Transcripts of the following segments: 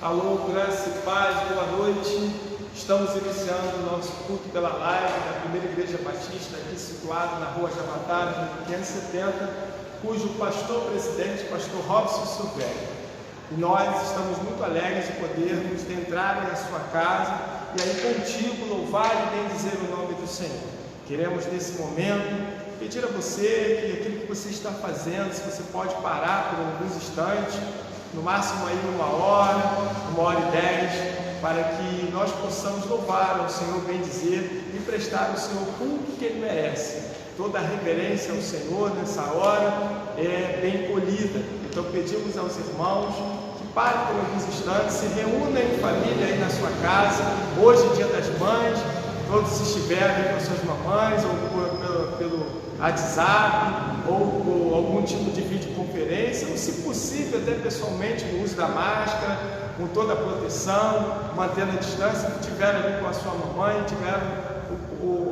Alô, graça e paz, boa noite. Estamos iniciando o nosso culto pela live da Primeira Igreja Batista, aqui situado na Rua Jabatara, número 570, cujo pastor-presidente, pastor Robson Silvério. E nós estamos muito alegres de podermos entrar na sua casa e aí contigo louvar e bendizer o nome do Senhor. Queremos nesse momento pedir a você que aquilo que você está fazendo, se você pode parar por alguns instantes, no máximo aí 1 hora, 1h10, para que nós possamos louvar ao Senhor, bendizer e prestar ao Senhor o culto que Ele merece. Toda a reverência ao Senhor nessa hora é bem colhida. Então pedimos aos irmãos que parem por alguns instantes, se reúnam em família aí na sua casa. Hoje, Dia das Mães, todos estiverem com suas mamães, ou pelo WhatsApp, ou por algum tipo de videoconferência, ou se possível até pessoalmente no uso da máscara, com toda a proteção, mantendo a distância, que tiveram ali com a sua mamãe, tiveram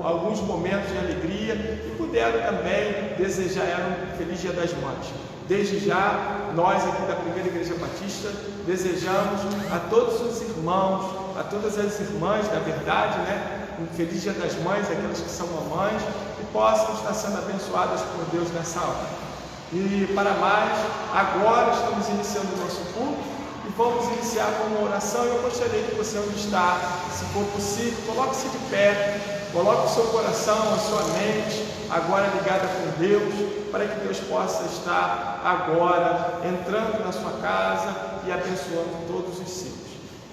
alguns momentos de alegria e puderam também desejar ela um feliz Dia das Mães. Desde já, nós aqui da Primeira Igreja Batista desejamos a todos os irmãos, a todas as irmãs, na verdade, um feliz Dia das Mães, aquelas que são mamães, e possam estar sendo abençoadas por Deus nessa hora. E para mais, agora estamos iniciando o nosso culto e vamos iniciar com uma oração. Eu gostaria que você, onde está, se for possível, coloque-se de pé, coloque o seu coração, a sua mente agora ligada com Deus, para que Deus possa estar agora entrando na sua casa e abençoando todos os seus.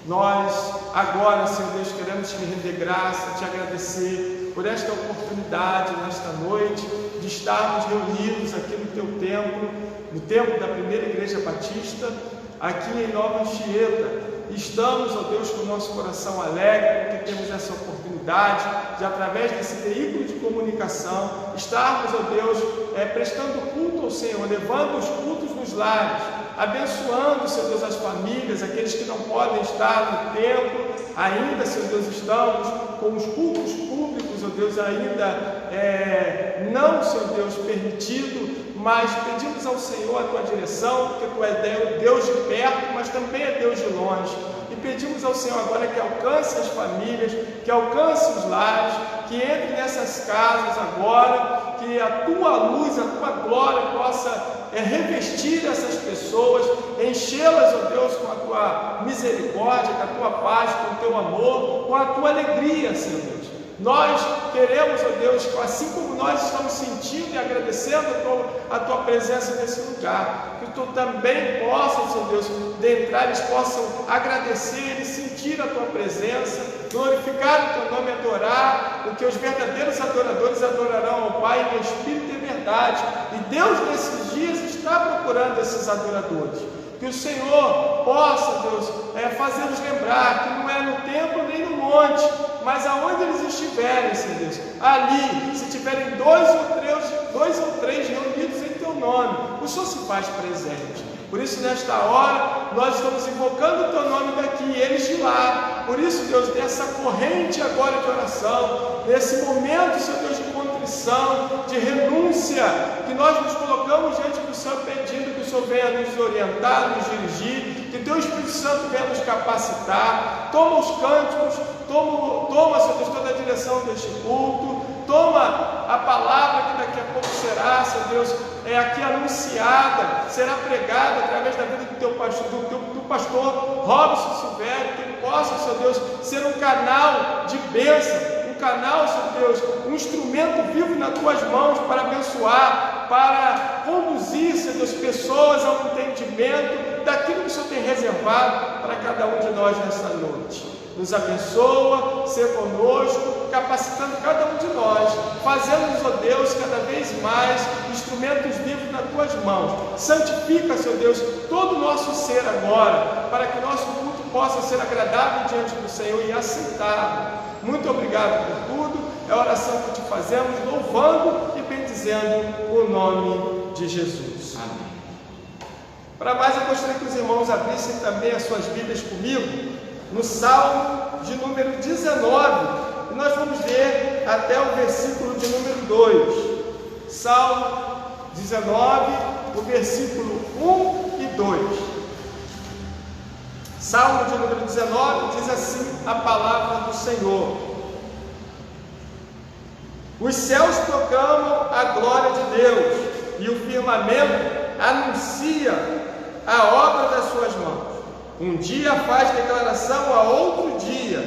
Nós agora, Senhor Deus, queremos te render graça, te agradecer por esta oportunidade nesta noite de estarmos reunidos aqui no teu templo, no templo da Primeira Igreja Batista, aqui em Nova Anchieta. Estamos, ó Deus, com o nosso coração alegre, porque temos essa oportunidade de, através desse veículo de comunicação, estarmos, ó Deus, prestando culto ao Senhor, levando os cultos nos lares, abençoando, Senhor Deus, as famílias, aqueles que não podem estar no templo, ainda, Senhor Deus, estamos com os cultos públicos, ó Deus, ainda não, Senhor Deus, permitido, mas pedimos ao Senhor a tua direção, porque tu és Deus de perto, mas também é Deus de longe. E pedimos ao Senhor agora que alcance as famílias, que alcance os lares, que entre nessas casas agora, que a tua luz, a tua glória possa revestir essas pessoas, enchê-las, ó Deus, com a tua misericórdia, com a tua paz, com o teu amor, com a tua alegria, Senhor Deus. Nós queremos, ó Deus, assim como nós estamos sentindo e agradecendo a tua presença nesse lugar, que tu também possas, Senhor Deus, de entrar, eles possam agradecer e sentir a tua presença, glorificar o teu nome, adorar, porque os verdadeiros adoradores adorarão ao Pai em espírito e verdade. E Deus, nesses dias, está procurando esses adoradores. Que o Senhor possa, Deus, fazer-nos lembrar que não é no templo nem no monte, mas aonde eles estiverem, Senhor Deus, ali, se tiverem dois ou três reunidos em teu nome, o Senhor se faz presente. Por isso, nesta hora, nós estamos invocando o teu nome daqui, eles de lá. Por isso, Deus, dessa corrente agora de oração, nesse momento, Senhor Deus, de contrição, de renúncia, que nós nos colocamos diante do Senhor, pedindo que o Senhor venha nos orientar, nos dirigir, que teu Espírito Santo venha nos capacitar. Toma os cânticos, toma, Senhor Deus, toda a direção deste culto, toma a palavra que daqui a pouco será, Senhor Deus, aqui anunciada, será pregada através da vida do teu pastor Robson Silvério, que ele possa, Senhor Deus, ser um canal de bênção, um canal, Senhor Deus, um instrumento vivo nas tuas mãos para abençoar, para conduzir, Senhor Deus, pessoas ao entendimento daquilo que o Senhor tem reservado para cada um de nós nesta noite. Nos abençoa, ser conosco, capacitando cada um de nós, fazendo-nos, ó Deus, cada vez mais instrumentos vivos nas tuas mãos. Santifica, Senhor Deus, todo o nosso ser agora, para que o nosso culto possa ser agradável diante do Senhor e aceitável. Muito obrigado por tudo, é a oração que te fazemos, louvando e bendizendo o nome de Jesus. Amém. Para mais, eu gostaria que os irmãos abrissem também as suas Bíblias comigo, no Salmo de número 19, e nós vamos ler até o versículo de número 2. Salmo 19, o versículo 1 e 2. Salmo de número 19 diz assim a palavra do Senhor: os céus proclamam a glória de Deus, e o firmamento anuncia a obra das suas mãos. Um dia faz declaração a outro dia,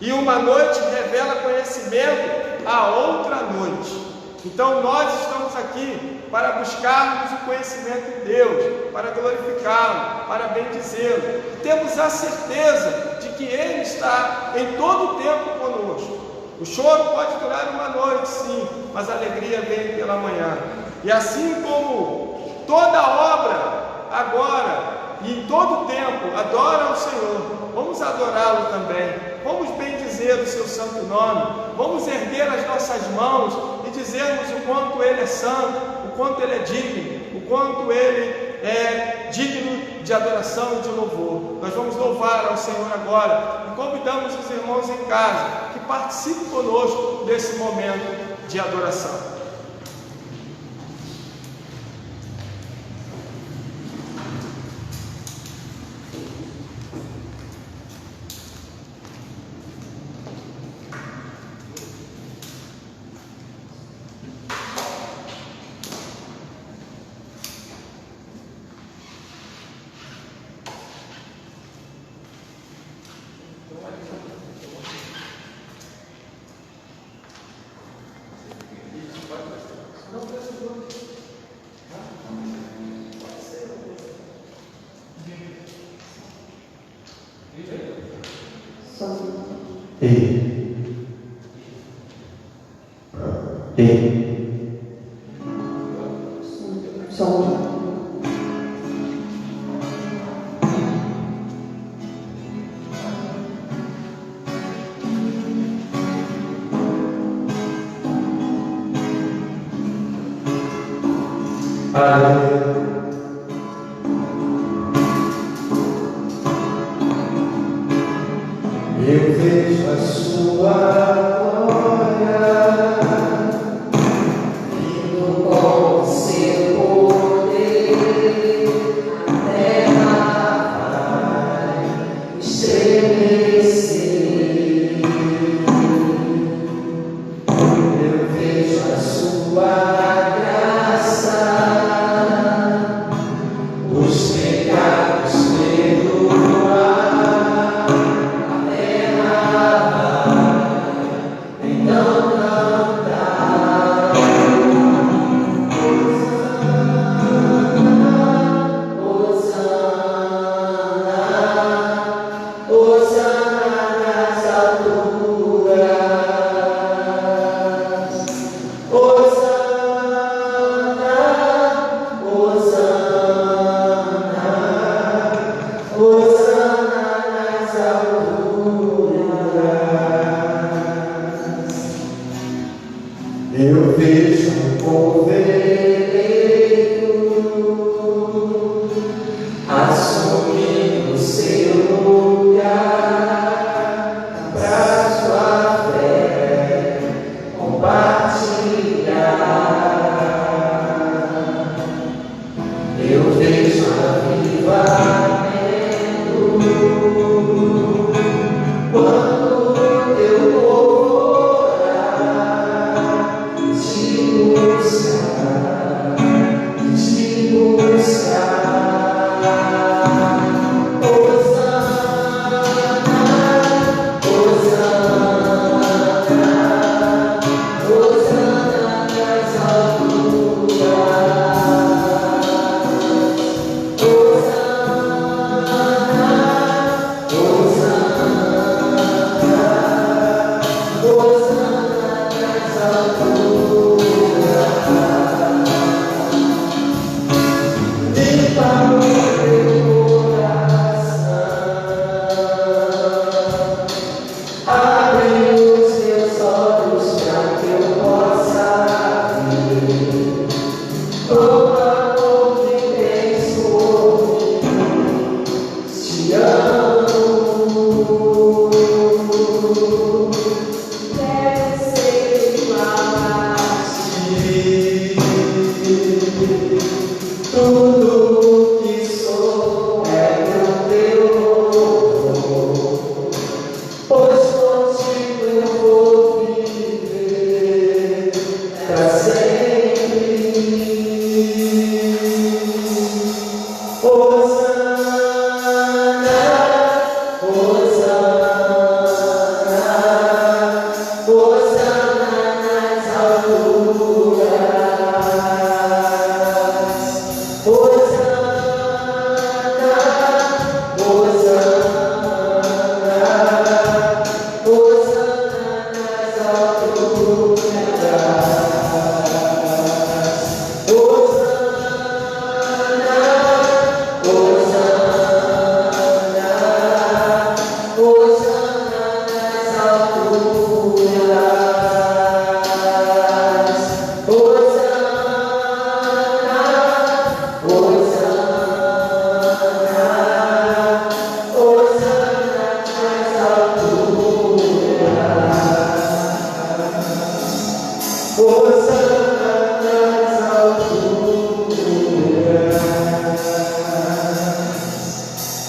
e uma noite revela conhecimento a outra noite. Então nós estamos aqui para buscarmos o conhecimento de Deus, para glorificá-lo, para bendizê-lo. Temos a certeza de que Ele está em todo o tempo conosco. O choro pode durar uma noite, sim, mas a alegria vem pela manhã. E assim como toda obra agora e em todo o tempo adora ao Senhor, vamos adorá-lo também. Vamos bendizer o seu santo nome. Vamos erguer as nossas mãos e dizermos o quanto Ele é santo, o quanto Ele é digno, o quanto Ele é digno de adoração e de louvor. Nós vamos louvar ao Senhor agora e convidamos os irmãos em casa que participem conosco desse momento de adoração. Eu vejo a sua glória, vindo com seu poder, a terra vai estremecer. Eu vejo a sua graça Tudo que sou é pro teu louvor, pois contigo eu vou viver pra sempre.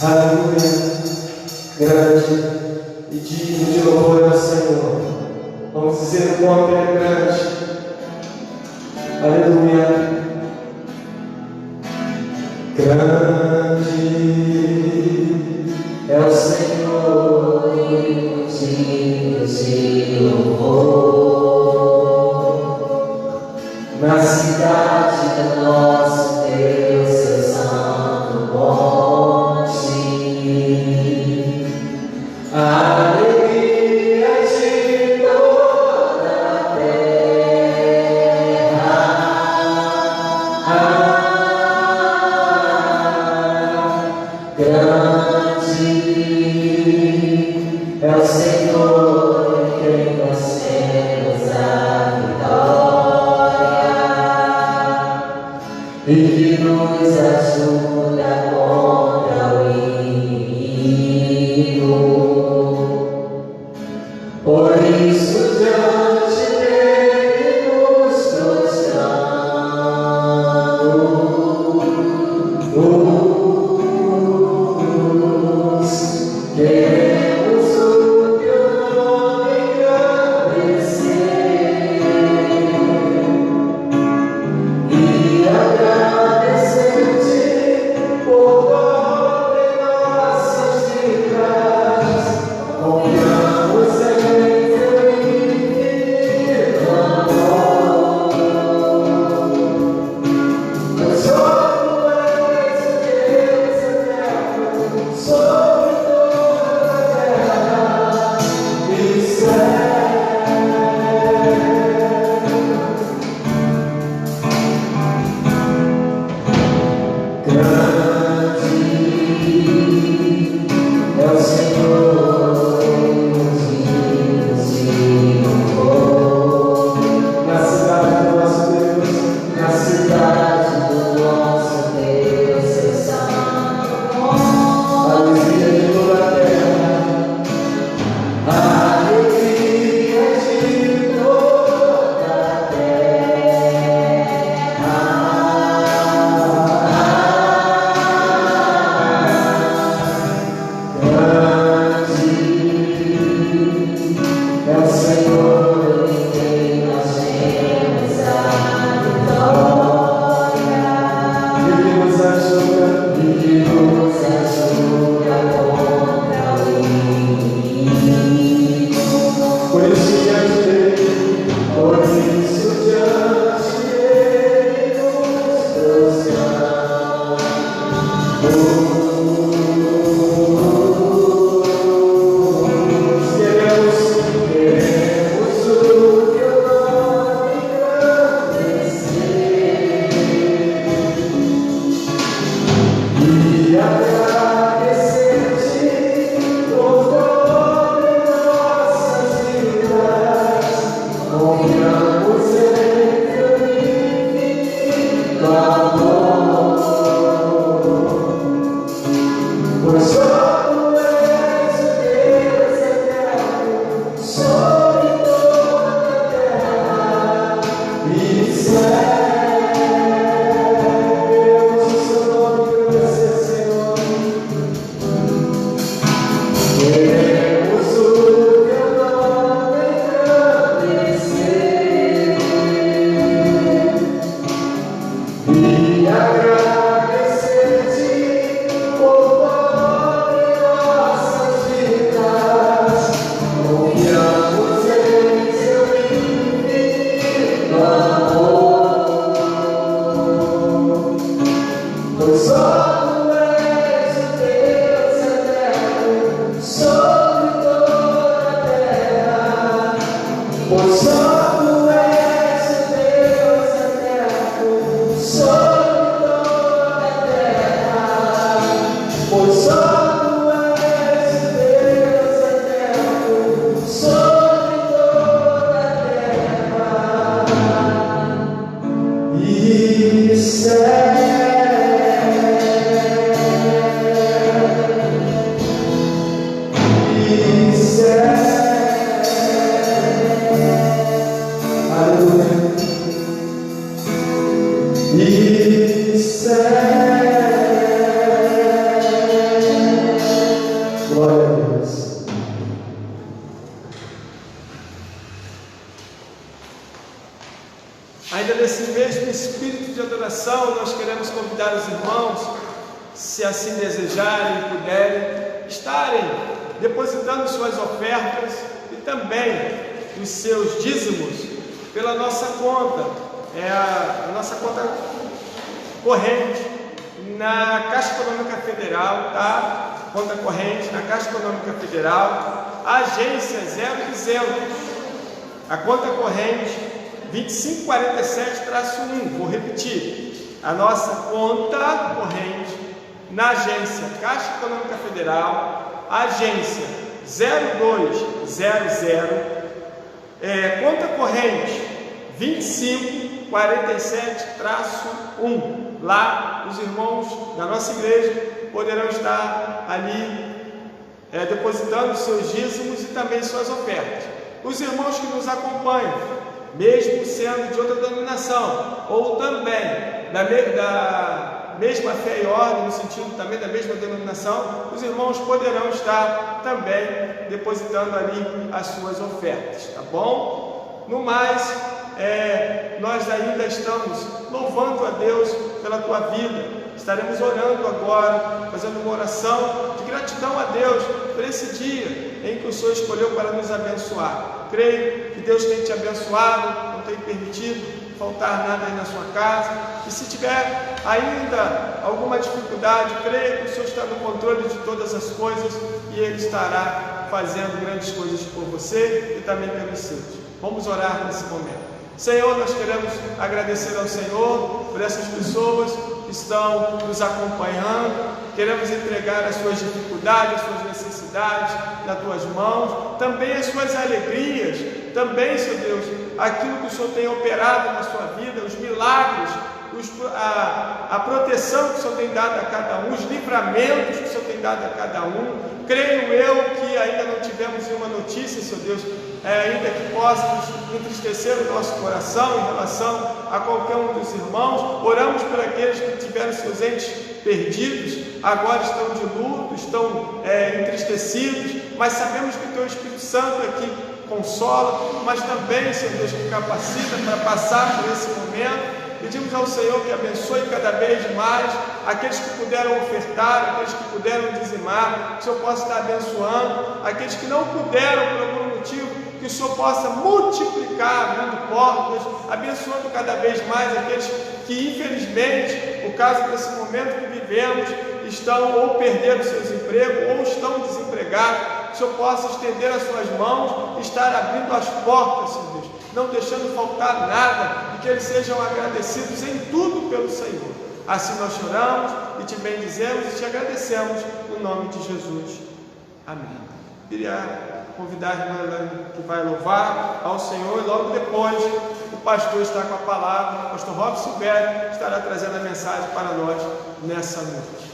Aleluia, grande e digno de louvor ao Senhor. Vamos dizer o nome é grande. Aleluia, grande é o Senhor e digno de louvor. Na cidade do nosso Deus, seu santo monte. A alegria de toda a terra. Grande é o Senhor em quem nós temos a vitória e que nos ajuda contra o inimigo. Por isso diante dele nos prostramos, queremos o teu nome engrandecer e agradecer-te por toda nossas vidas. Confiamos em teu infinito amor, pois só tu és o Deus eterno sobre toda a terra e céu. Grande é o Senhor, digno de louvor. Na cidade do nosso Deus, na cidade do nosso Deus, seu santo monte. A alegria de toda a terra, a alegria de toda a terra. Grande é o Senhor em quem nós temos a vitória e que nos ajuda contra o inimigo. Por isso diante dele nos prostramos. Queremos o teu nome engrandecer e agradecer-te por todas nossas vidas. Confiamos em teu infinito amor, pois só tu és o Deus eterno sobre toda a terra e céus. Ainda nesse mesmo espírito de adoração, nós queremos convidar os irmãos, se assim desejarem e puderem, estarem depositando suas ofertas e também os seus dízimos pela nossa conta, a nossa conta corrente na Caixa Econômica Federal, tá? Conta corrente na Caixa Econômica Federal, agência 0%, a conta corrente 2547-1, vou repetir, a nossa conta corrente na agência Caixa Econômica Federal, agência 0200, conta corrente 2547-1. Lá os irmãos da nossa igreja poderão estar ali depositando seus dízimos e também suas ofertas. Os irmãos que nos acompanham, mesmo sendo de outra denominação, ou também da mesma fé e ordem, no sentido também da mesma denominação, os irmãos poderão estar também depositando ali as suas ofertas, tá bom? No mais, nós ainda estamos louvando a Deus pela tua vida. Estaremos orando agora, fazendo uma oração de gratidão a Deus por esse dia em que o Senhor escolheu para nos abençoar. Creio que Deus tem te abençoado, não tem permitido faltar nada aí na sua casa. E se tiver ainda alguma dificuldade, creio que o Senhor está no controle de todas as coisas e Ele estará fazendo grandes coisas por você e também pelos seus. Vamos orar nesse momento. Senhor, nós queremos agradecer ao Senhor por essas pessoas que estão nos acompanhando. Queremos entregar as suas dificuldades, as suas necessidades nas tuas mãos, também as suas alegrias, também, Senhor Deus, aquilo que o Senhor tem operado na sua vida, os milagres, a proteção que o Senhor tem dado a cada um, os livramentos que o Senhor tem dado a cada um. Creio eu que ainda não tivemos nenhuma notícia, Senhor Deus, ainda que possa nos entristecer o nosso coração em relação a qualquer um dos irmãos. Oramos por aqueles que tiveram seus entes perdidos, agora estão de luto, estão entristecidos, mas sabemos que o Teu Espírito Santo aqui consola, mas também, Senhor Deus, que capacita para passar por esse momento. Pedimos ao Senhor que abençoe cada vez mais aqueles que puderam ofertar, aqueles que puderam dizimar, que o Senhor possa estar abençoando, aqueles que não puderam por algum motivo, que o Senhor possa multiplicar, abrindo portas, abençoando cada vez mais aqueles que, infelizmente, por causa desse momento que vivemos, estão ou perderam seus empregos ou estão desempregados. Que o Senhor possa estender as suas mãos e estar abrindo as portas, Senhor Deus, não deixando faltar nada, e que eles sejam agradecidos em tudo pelo Senhor. Assim nós choramos e te bendizemos e te agradecemos no nome de Jesus. Amém. Queria convidar a irmã Elaine, que vai louvar ao Senhor, e logo depois o pastor está com a palavra, o pastor Robson Silvério estará trazendo a mensagem para nós nessa noite.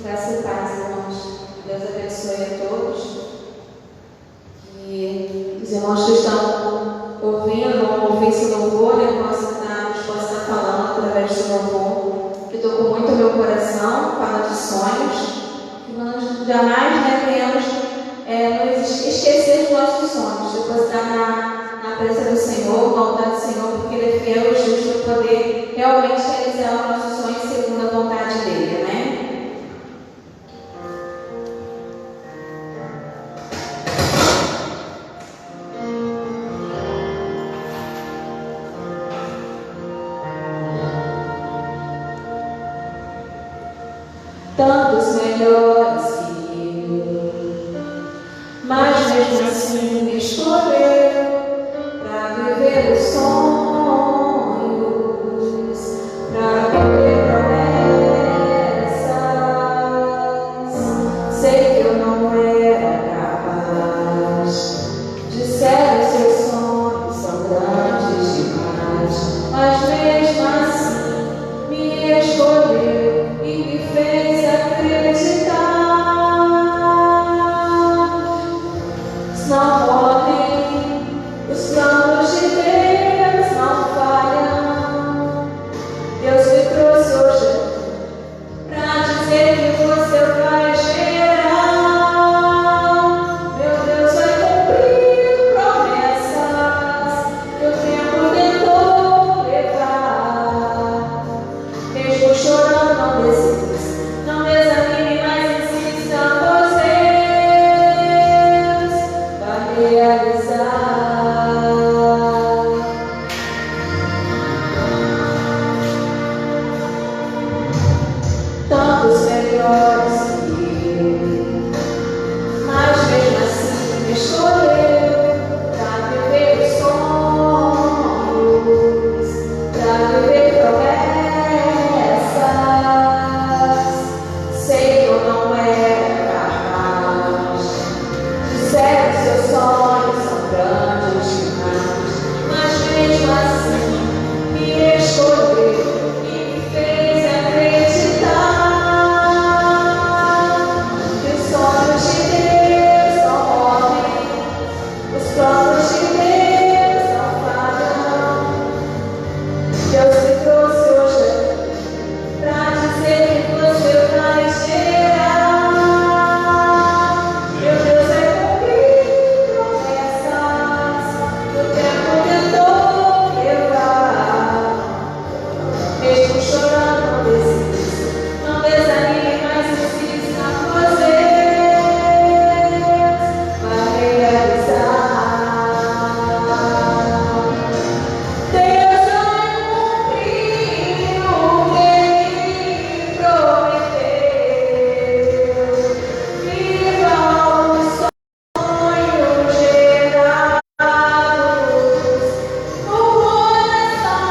Graça e paz, irmãos. Deus abençoe a todos. E os irmãos que estão ouvindo, vão ouvir esse louvor, eu posso estar falando através do louvor, que tocou muito o meu coração, fala de sonhos, que nós jamais tenhamos estar na presença do Senhor, no altar do Senhor, porque Ele é fiel e justo para poder realmente realizar os nossos sonhos segundo a vontade dEle, né? Tantos melhores que eu, mas mesmo assim me escolheu para viver os sonhos, para viver promessas. Sei que eu não era capaz, disseram seus sonhos são grandes demais, mas mesmo assim me escolheu e me fez acreditar. Não podem, os planos de Deus não falham. Deus me trouxe hoje pra dizer que você vai gerar. Meu Deus vai cumprir promessas que o tempo tentou levar. Mesmo chorando, não desista, não desanime, mas insista, pois Deus vai realizar. Tantos melhores que eu, mas mesmo assim me escolheu para viver os sonhos, para viver promessas. Sei que eu não era capaz, disseram seus sonhos são grandes demais, mas mesmo assim me escolheu e me fez acreditar que os sonhos de Deus não morrem, os planos de Deus não falham. Deus me trouxe hoje pra dizer que você vai gerar. Meu Deus vai cumprir promessas que o tempo tentou levar. Mesmo chorando, não desista, não desanime, mas insista, pois Deus vai realizar. Deus vai cumprir o que Ele prometeu. Viva os sonhos gerados no coração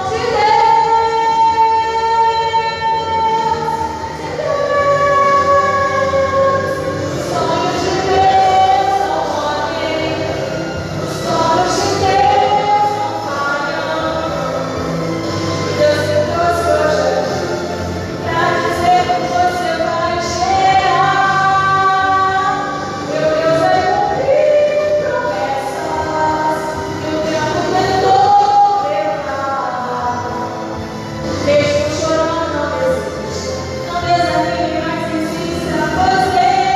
de Deus. Os sonhos de Deus não morrem, os sonhos de Deus não falham. Deus me trouxe hoje pra dizer que você vai gerar. Meu Deus vai cumprir promessas que o tempo tentou levar. Mesmo chorando, não desista, não desanime, mas insista, pois Deus,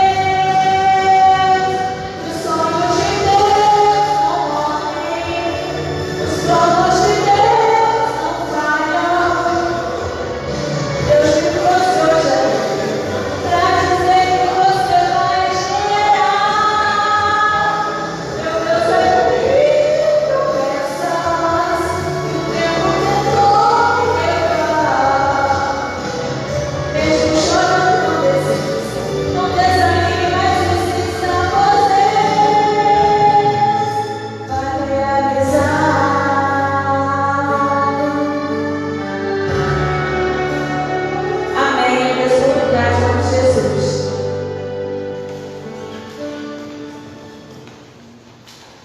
os sonhos de Deus não morrem, os planos de Deus não falham. Deus me trouxe hoje pra dizer que você vai gerar. Meu Deus vai cumprir promessas que o tempo tentou levar. Mesmo chorando, não desista, não desanime, mas insista, pois Deus vai realizar. Amém. Deus obrigado, em nome de Jesus.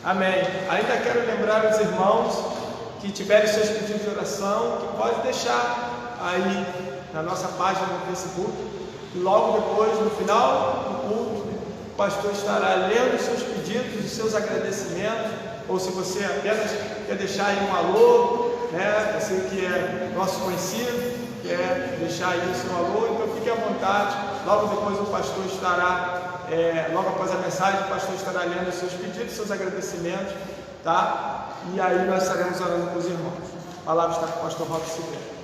Amém. Ainda quero lembrar os irmãos que tiverem seus pedidos de oração, que pode deixar aí na nossa página no Facebook. E logo depois, no final do culto, o pastor estará lendo os seus pedidos, os seus agradecimentos, ou se você apenas quer deixar aí um alô, né? Você que é nosso conhecido, quer deixar aí o seu alô, então fique à vontade. Logo depois o pastor estará logo após a mensagem, o pastor estará lendo os seus pedidos, seus agradecimentos, tá? E aí nós estaremos orando com os irmãos. A palavra está com o pastor Robson Silveira.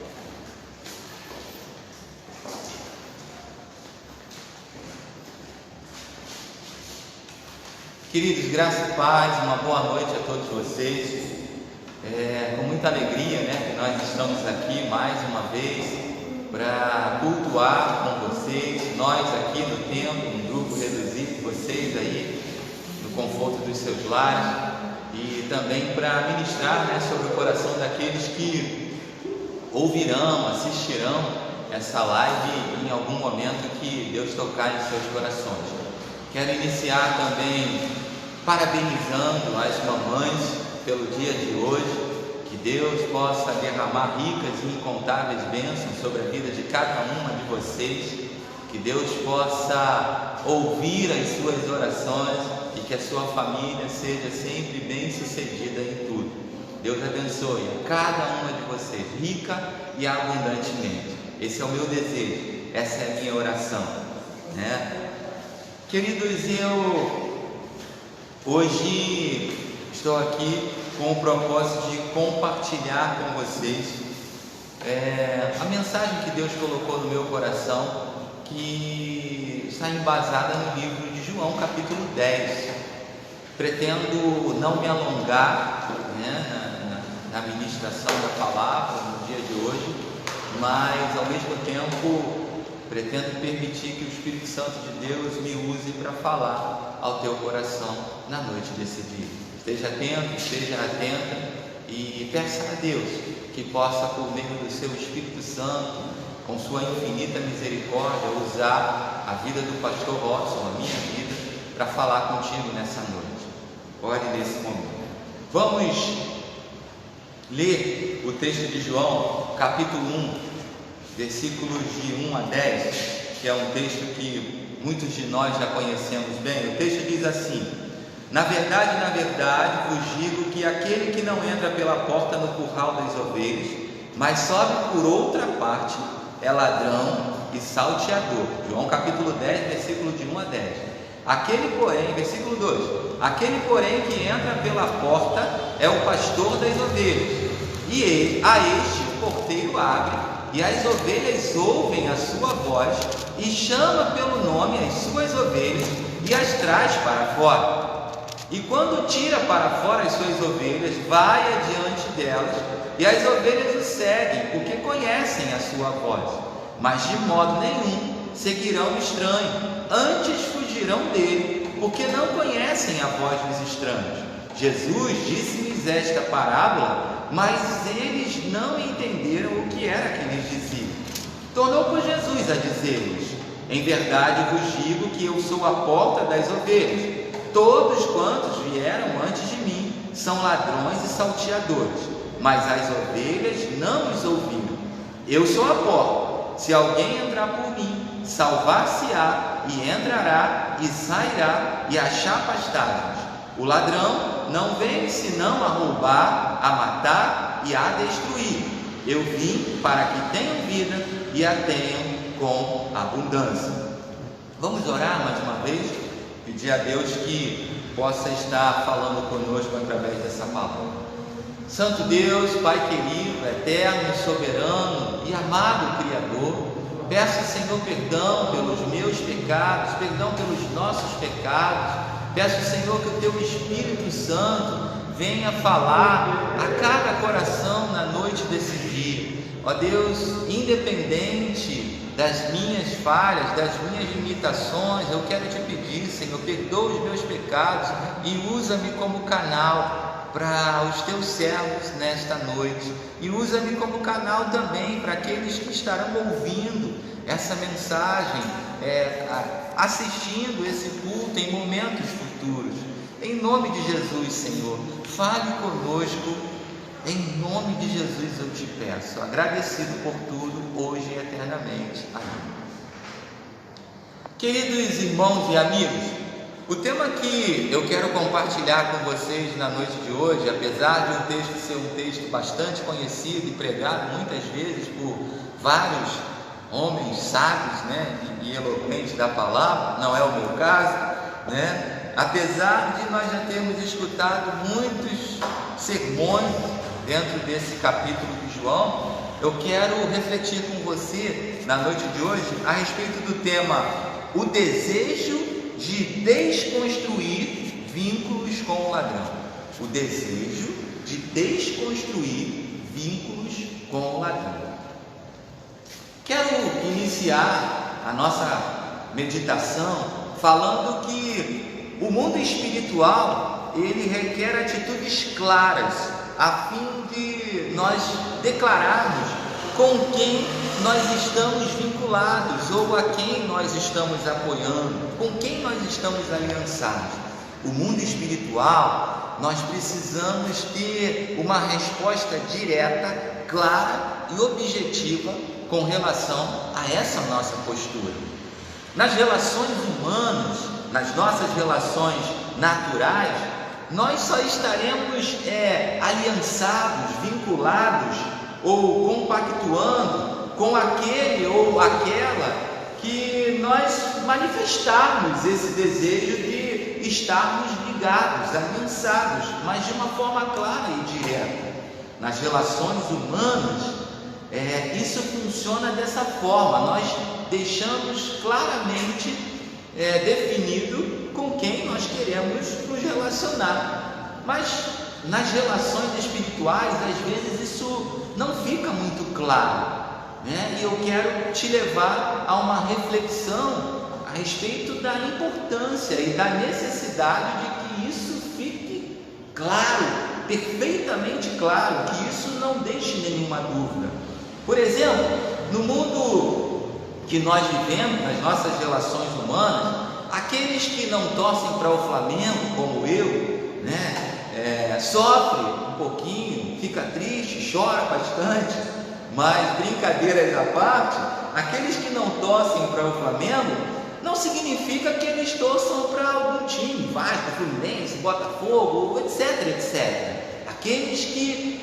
Queridos, graça e paz, uma boa noite a todos vocês. Com muita alegria, que nós estamos aqui mais uma vez para cultuar com vocês, nós aqui no templo, um grupo reduzido, vocês aí no conforto dos seus lares, e também para ministrar sobre o coração daqueles que ouvirão, assistirão essa live em algum momento que Deus tocar em seus corações. Quero iniciar também parabenizando as mamães pelo dia de hoje. Que Deus possa derramar ricas e incontáveis bênçãos sobre a vida de cada uma de vocês. Que Deus possa ouvir as suas orações e que a sua família seja sempre bem sucedida em tudo. Deus abençoe a cada uma de vocês, rica e abundantemente. Esse é o meu desejo, essa é a minha oração, Queridos, eu hoje estou aqui com o propósito de compartilhar com vocês a mensagem que Deus colocou no meu coração, que está embasada no livro de João, capítulo 10. Pretendo não me alongar na ministração da palavra no dia de hoje, mas ao mesmo tempo pretendo permitir que o Espírito Santo de Deus me use para falar ao teu coração na noite desse dia. Esteja atento, esteja atenta e peça a Deus que possa, por meio do seu Espírito Santo, com sua infinita misericórdia, usar a vida do pastor Robson, a minha vida, para falar contigo nessa noite. Ore nesse momento. Vamos ler o texto de João, capítulo 1, versículos de 1 a 10, que é um texto que muitos de nós já conhecemos bem. O texto diz assim: na verdade, vos digo que aquele que não entra pela porta no curral das ovelhas, mas sobe por outra parte, é ladrão e salteador. João capítulo 10, versículo de 1 a 10. Aquele porém, versículo 2, aquele porém que entra pela porta é o pastor das ovelhas, e a este o porteiro abre, e as ovelhas ouvem a sua voz, e chama pelo nome as suas ovelhas, e as traz para fora. E quando tira para fora as suas ovelhas, vai adiante delas, e as ovelhas o seguem, porque conhecem a sua voz. Mas de modo nenhum seguirão o estranho, antes fugirão dele, porque não conhecem a voz dos estranhos. Jesus disse-lhes esta parábola, mas eles não entenderam o que era que lhes dizia. Tornou por Jesus a dizer-lhes: em verdade vos digo que eu sou a porta das ovelhas. Todos quantos vieram antes de mim são ladrões e salteadores, mas as ovelhas não os ouviram. Eu sou a porta. Se alguém entrar por mim, salvar-se-á, e entrará e sairá e achar pastagens. O ladrão não vem senão a roubar, a matar e a destruir. Eu vim para que tenham vida e a tenham com abundância. Vamos orar mais uma vez? Pedir a Deus que possa estar falando conosco através dessa palavra. Santo Deus, Pai querido, eterno, soberano e amado Criador, peço, Senhor, perdão pelos meus pecados, perdão pelos nossos pecados. Peço, Senhor, que o Teu Espírito Santo venha falar a cada coração na noite desse dia. Ó Deus, independente das minhas falhas, das minhas limitações, eu quero Te pedir, Senhor, perdoa os meus pecados e usa-me como canal para os Teus servos nesta noite, e usa-me como canal também para aqueles que estarão ouvindo essa mensagem, assistindo esse culto em momentos futuros. Em nome de Jesus, Senhor, fale conosco. Em nome de Jesus eu Te peço, agradecido por tudo, hoje e eternamente. Amém. Queridos irmãos e amigos, o tema que eu quero compartilhar com vocês na noite de hoje, apesar de o texto ser um texto bastante conhecido e pregado muitas vezes por vários homens sábios, né, e eloquentes da palavra. Não é o meu caso, né? Apesar de nós já termos escutado muitos sermões dentro desse capítulo de João, eu quero refletir com você na noite de hoje a respeito do tema: o desejo de desconstruir vínculos com o ladrão. O desejo de desconstruir vínculos com o ladrão. Quero iniciar a nossa meditação falando que o mundo espiritual, ele requer atitudes claras a fim de nós declararmos com quem nós estamos vinculados ou a quem nós estamos apoiando, com quem nós estamos aliançados. O mundo espiritual, nós precisamos ter uma resposta direta, clara e objetiva com relação a essa nossa postura. Nas relações humanas, nas nossas relações naturais, nós só estaremos aliançados, vinculados ou compactuando com aquele ou aquela que nós manifestarmos esse desejo de estarmos ligados, aliançados, mas de uma forma clara e direta. Nas relações humanas, isso funciona dessa forma. Nós deixamos claramente definido com quem nós queremos nos relacionar. Mas nas relações espirituais, às vezes isso não fica muito claro, né? E eu quero te levar a uma reflexão a respeito da importância e da necessidade de que isso fique claro, perfeitamente claro, que isso não deixe nenhuma dúvida. Por exemplo, no mundo que nós vivemos, nas nossas relações humanas, aqueles que não torcem para o Flamengo, como eu, né, sofre um pouquinho, fica triste, chora bastante, mas brincadeiras à parte, aqueles que não torcem para o Flamengo, não significa que eles torçam para algum time, Vasco, Fluminense, Botafogo, etc, etc. Aqueles que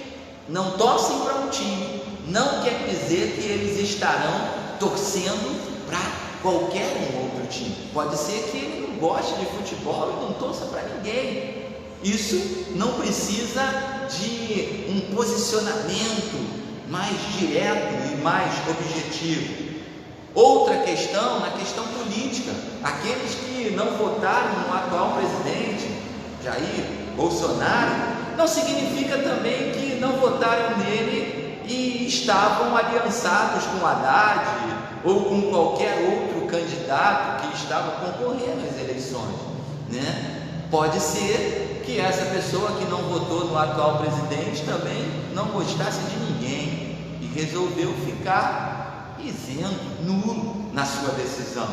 não torcem para um time, não quer dizer que eles estarão torcendo para qualquer outro time. Pode ser que ele não goste de futebol e não torça para ninguém. Isso não precisa de um posicionamento mais direto e mais objetivo. Outra questão, na questão política, aqueles que não votaram no atual presidente, Jair Bolsonaro, não significa também que não votaram nele e estavam aliançados com Haddad ou com qualquer outro candidato que estava concorrendo às eleições, né? Pode ser que essa pessoa que não votou no atual presidente também não gostasse de ninguém e resolveu ficar isento, nulo na sua decisão.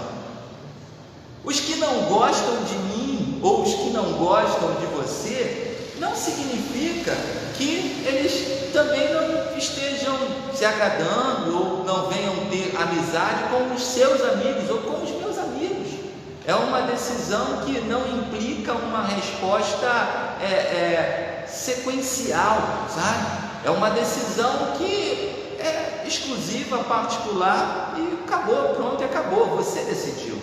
Os que não gostam de mim ou os que não gostam de você não significa que eles também não estejam se agradando ou não venham ter amizade com os seus amigos ou com os meus amigos. É uma decisão que não implica uma resposta sequencial, sabe? É uma decisão que é exclusiva, particular e acabou, pronto, acabou, você decidiu.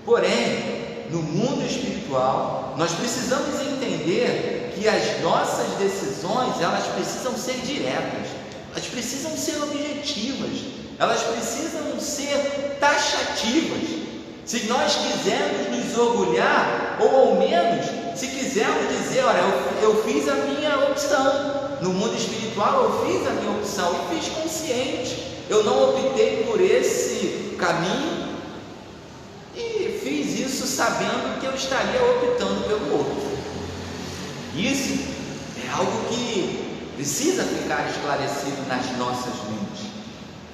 Porém, no mundo espiritual, nós precisamos entender que as nossas decisões, elas precisam ser diretas, elas precisam ser objetivas, elas precisam ser taxativas. Se nós quisermos nos orgulhar, ou ao menos, se quisermos dizer, olha, eu fiz a minha opção, no mundo espiritual eu fiz a minha opção e fiz consciente, eu não optei por esse caminho e fiz isso sabendo que eu estaria optando pelo outro. Isso é algo que precisa ficar esclarecido nas nossas mentes.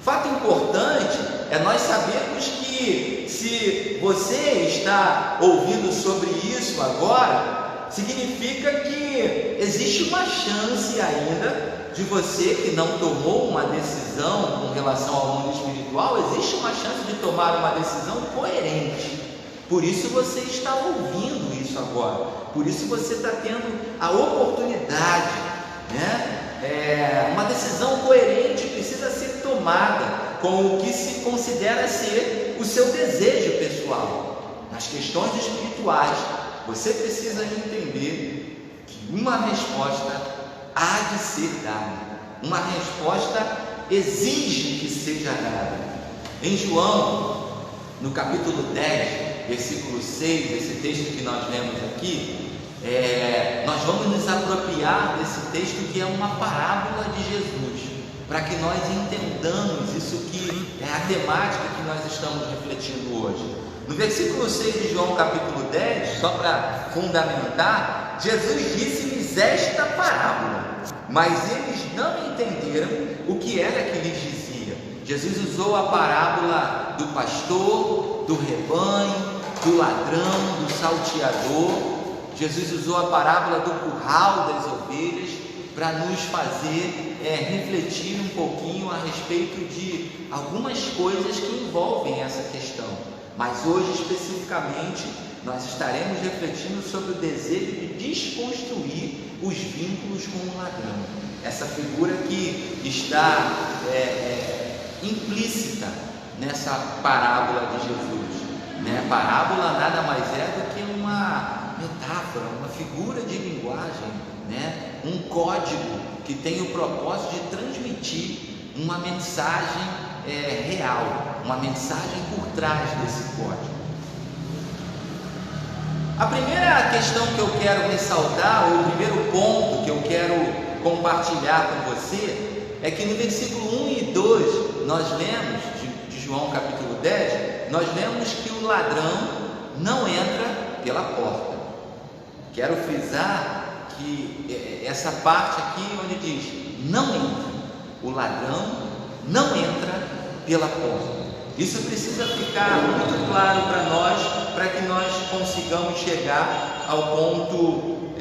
Fato importante é nós sabermos que se você está ouvindo sobre isso agora, significa que existe uma chance ainda de você que não tomou uma decisão com relação ao mundo espiritual, existe uma chance de tomar uma decisão coerente. Por isso você está ouvindo isso agora, por isso você está tendo a oportunidade, né? Uma decisão coerente precisa ser tomada, com o que se considera ser o seu desejo pessoal. Nas questões espirituais, você precisa entender que uma resposta há de ser dada. Uma resposta exige que seja dada. Em João, no capítulo 10, versículo 6, esse texto que nós lemos aqui, nós vamos nos apropriar desse texto, que é uma parábola de Jesus, para que nós entendamos isso que é a temática que nós estamos refletindo hoje. No versículo 6 de João capítulo 10, só para fundamentar, Jesus disse-lhes esta parábola, mas eles não entenderam o que era que lhes dizia. Jesus usou a parábola do pastor, do rebanho, do ladrão, do salteador. Jesus usou a parábola do curral das ovelhas para nos fazer refletir um pouquinho a respeito de algumas coisas que envolvem essa questão. Mas hoje especificamente nós estaremos refletindo sobre o desejo de desconstruir os vínculos com o ladrão. Essa figura que está implícita nessa parábola de Jesus. Parábola nada mais é do que uma metáfora, uma figura de linguagem, um código que tem o propósito de transmitir uma mensagem real, uma mensagem por trás desse código. A primeira questão que eu quero ressaltar, ou o primeiro ponto que eu quero compartilhar com você, é que no versículo 1 e 2, nós lemos, de João capítulo 10, nós lemos que o ladrão não entra pela porta. Quero frisar que essa parte aqui onde diz, não entra, o ladrão não entra pela porta. Isso precisa ficar muito claro para nós, para que nós consigamos chegar ao ponto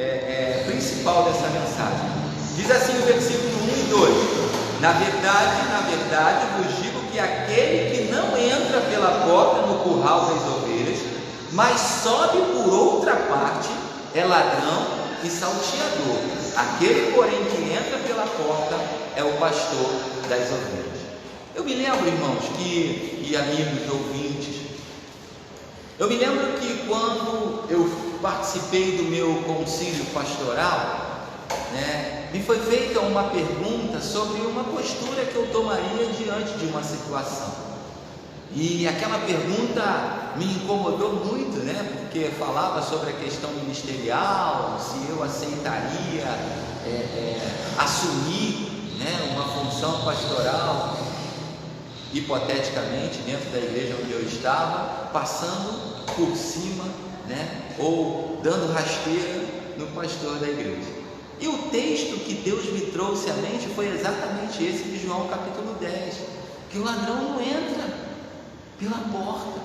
principal dessa mensagem. Diz assim o versículo 1 e 2: na verdade, vos digo que aquele que não entra pela porta no curral das ovelhas, mas sobe por outra parte, é ladrão e salteador. Aquele, porém, que entra pela porta é o pastor das ovelhas. Eu me lembro, irmãos, e amigos ouvintes, eu me lembro que quando eu participei do meu concílio pastoral, me foi feita uma pergunta sobre uma postura que eu tomaria diante de uma situação. E aquela pergunta me incomodou muito, porque falava sobre a questão ministerial, se eu aceitaria assumir uma função pastoral, hipoteticamente, dentro da igreja onde eu estava, passando por cima, ou dando rasteira no pastor da igreja. E o texto que Deus me trouxe à mente foi exatamente esse de João capítulo 10, que o ladrão não entra pela porta,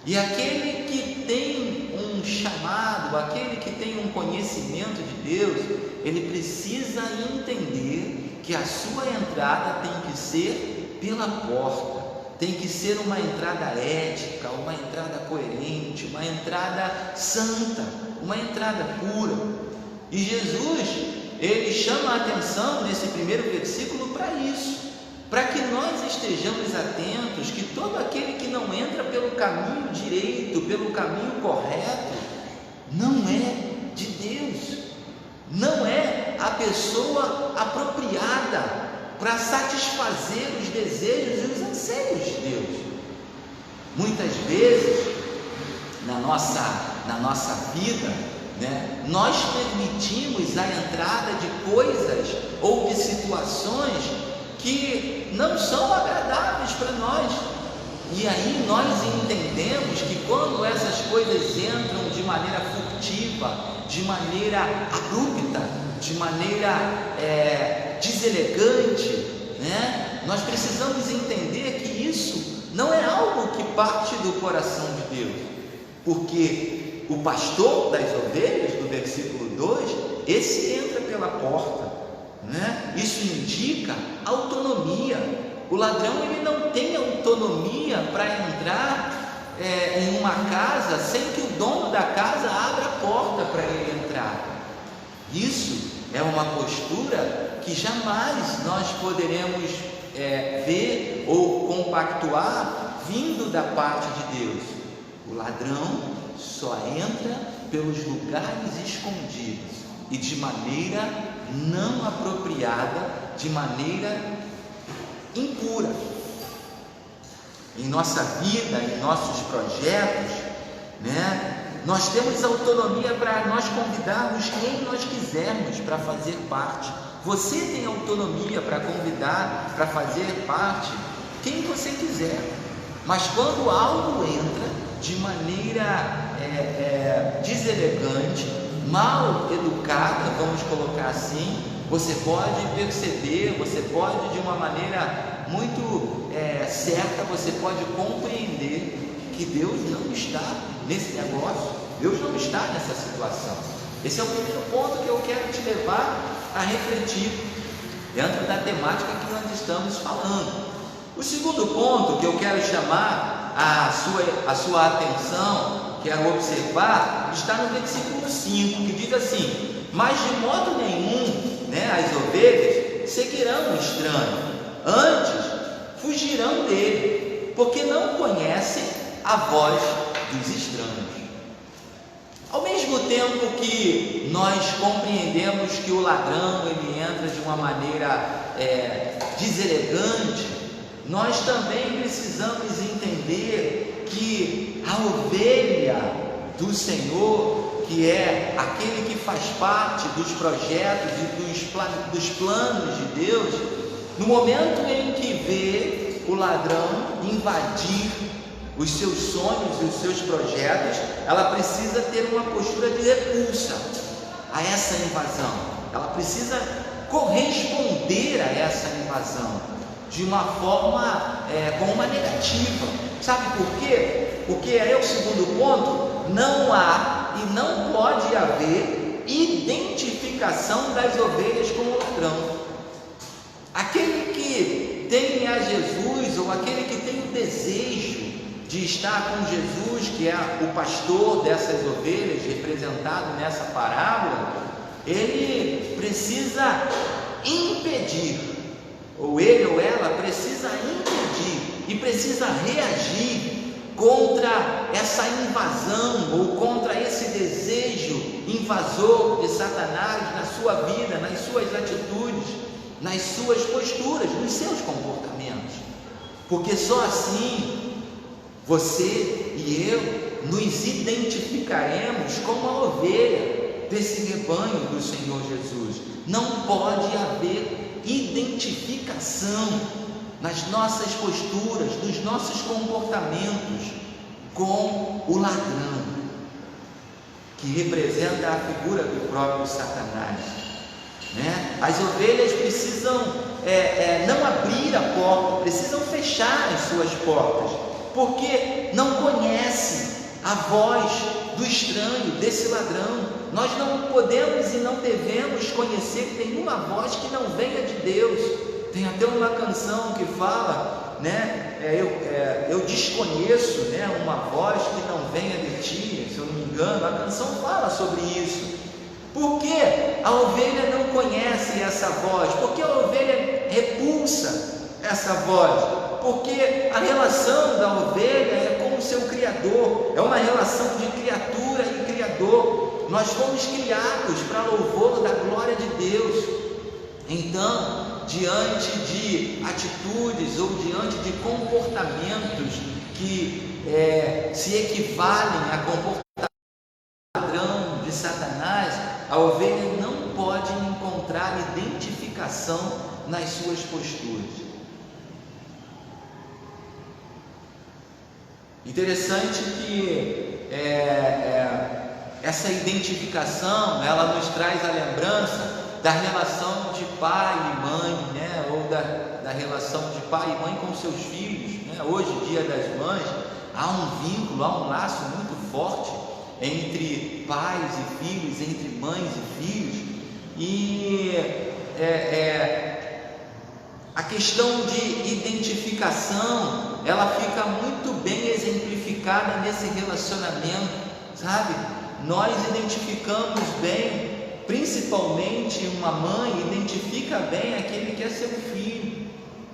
e aquele que tem um chamado, aquele que tem um conhecimento de Deus, ele precisa entender que a sua entrada tem que ser pela porta, tem que ser uma entrada ética, uma entrada coerente, uma entrada santa, uma entrada pura. E Jesus, ele chama a atenção nesse primeiro versículo para isso, para que nós estejamos atentos que todo aquele que não entra pelo caminho direito, pelo caminho correto, não é de Deus, não é a pessoa apropriada para satisfazer os desejos e os anseios de Deus. Muitas vezes, na nossa vida, nós permitimos a entrada de coisas ou de situações que não são agradáveis para nós, e aí nós entendemos que quando essas coisas entram de maneira furtiva, de maneira abrupta, de maneira deselegante, nós precisamos entender que isso não é algo que parte do coração de Deus, porque o pastor das ovelhas, do versículo 2, esse entra pela porta, isso indica autonomia. O ladrão, ele não tem autonomia para entrar em uma casa sem que o dono da casa abra a porta para ele entrar. Isso é uma postura que jamais nós poderemos ver ou compactuar vindo da parte de Deus. O ladrão só entra pelos lugares escondidos e de maneira não apropriada, de maneira impura. Em nossa vida, em nossos projetos, nós temos autonomia para nós convidarmos quem nós quisermos para fazer parte. Você tem autonomia para convidar, para fazer parte, quem você quiser. Mas quando algo entra de maneira deselegante, mal educada, vamos colocar assim, você pode perceber, você pode de uma maneira muito certa, você pode compreender que Deus não está nesse negócio, Deus não está nessa situação. Esse é o primeiro ponto que eu quero te levar a refletir dentro da temática que nós estamos falando. O segundo ponto que eu quero chamar a sua atenção, quero observar, está no versículo 5, que diz assim: mas de modo nenhum, as ovelhas seguirão o estranho, antes fugirão dele, porque não conhecem a voz dos estranhos. Ao mesmo tempo que nós compreendemos que o ladrão ele entra de uma maneira deselegante, nós também precisamos entender que a ovelha do Senhor, que é aquele que faz parte dos projetos e dos planos de Deus, no momento em que vê o ladrão invadir os seus sonhos e os seus projetos, ela precisa ter uma postura de repulsa a essa invasão. Ela precisa corresponder a essa invasão de uma forma, com uma negativa. Sabe por quê? Porque aí é o segundo ponto: não há e não pode haver identificação das ovelhas com o ladrão. Aquele que tem a Jesus, ou aquele que tem o desejo de estar com Jesus, que é o pastor dessas ovelhas, representado nessa parábola, ele precisa impedir, ou ele ou ela precisa impedir e precisa reagir contra essa invasão ou contra esse desejo invasor de Satanás na sua vida, nas suas atitudes, nas suas posturas, nos seus comportamentos, porque só assim você e eu nos identificaremos como a ovelha desse rebanho do Senhor Jesus. Não pode haver identificação nas nossas posturas, nos nossos comportamentos com o ladrão, que representa a figura do próprio Satanás. As ovelhas precisam não abrir a porta, precisam fechar as suas portas, porque não conhecem a voz do estranho, desse ladrão. Nós não podemos e não devemos conhecer nenhuma voz que não venha de Deus. Tem até uma canção que fala, eu desconheço uma voz que não venha de ti, se eu não me engano. A canção fala sobre isso. Por que a ovelha não conhece essa voz? Porque a ovelha repulsa essa voz? Porque a relação da ovelha é com o seu Criador, é uma relação de criatura e Criador. Nós fomos criados para louvor da glória de Deus. Então, diante de atitudes ou diante de comportamentos que se equivalem a comportamento padrão de Satanás, a ovelha não pode encontrar identificação nas suas posturas. Interessante que essa identificação, ela nos traz a lembrança da relação de pai e mãe, ou da relação de pai e mãe com seus filhos. Hoje, Dia das Mães, há um vínculo, há um laço muito forte entre pais e filhos, entre mães e filhos, e a questão de identificação, ela fica muito bem exemplificada nesse relacionamento, sabe? Nós identificamos bem, principalmente uma mãe identifica bem aquele que é seu filho,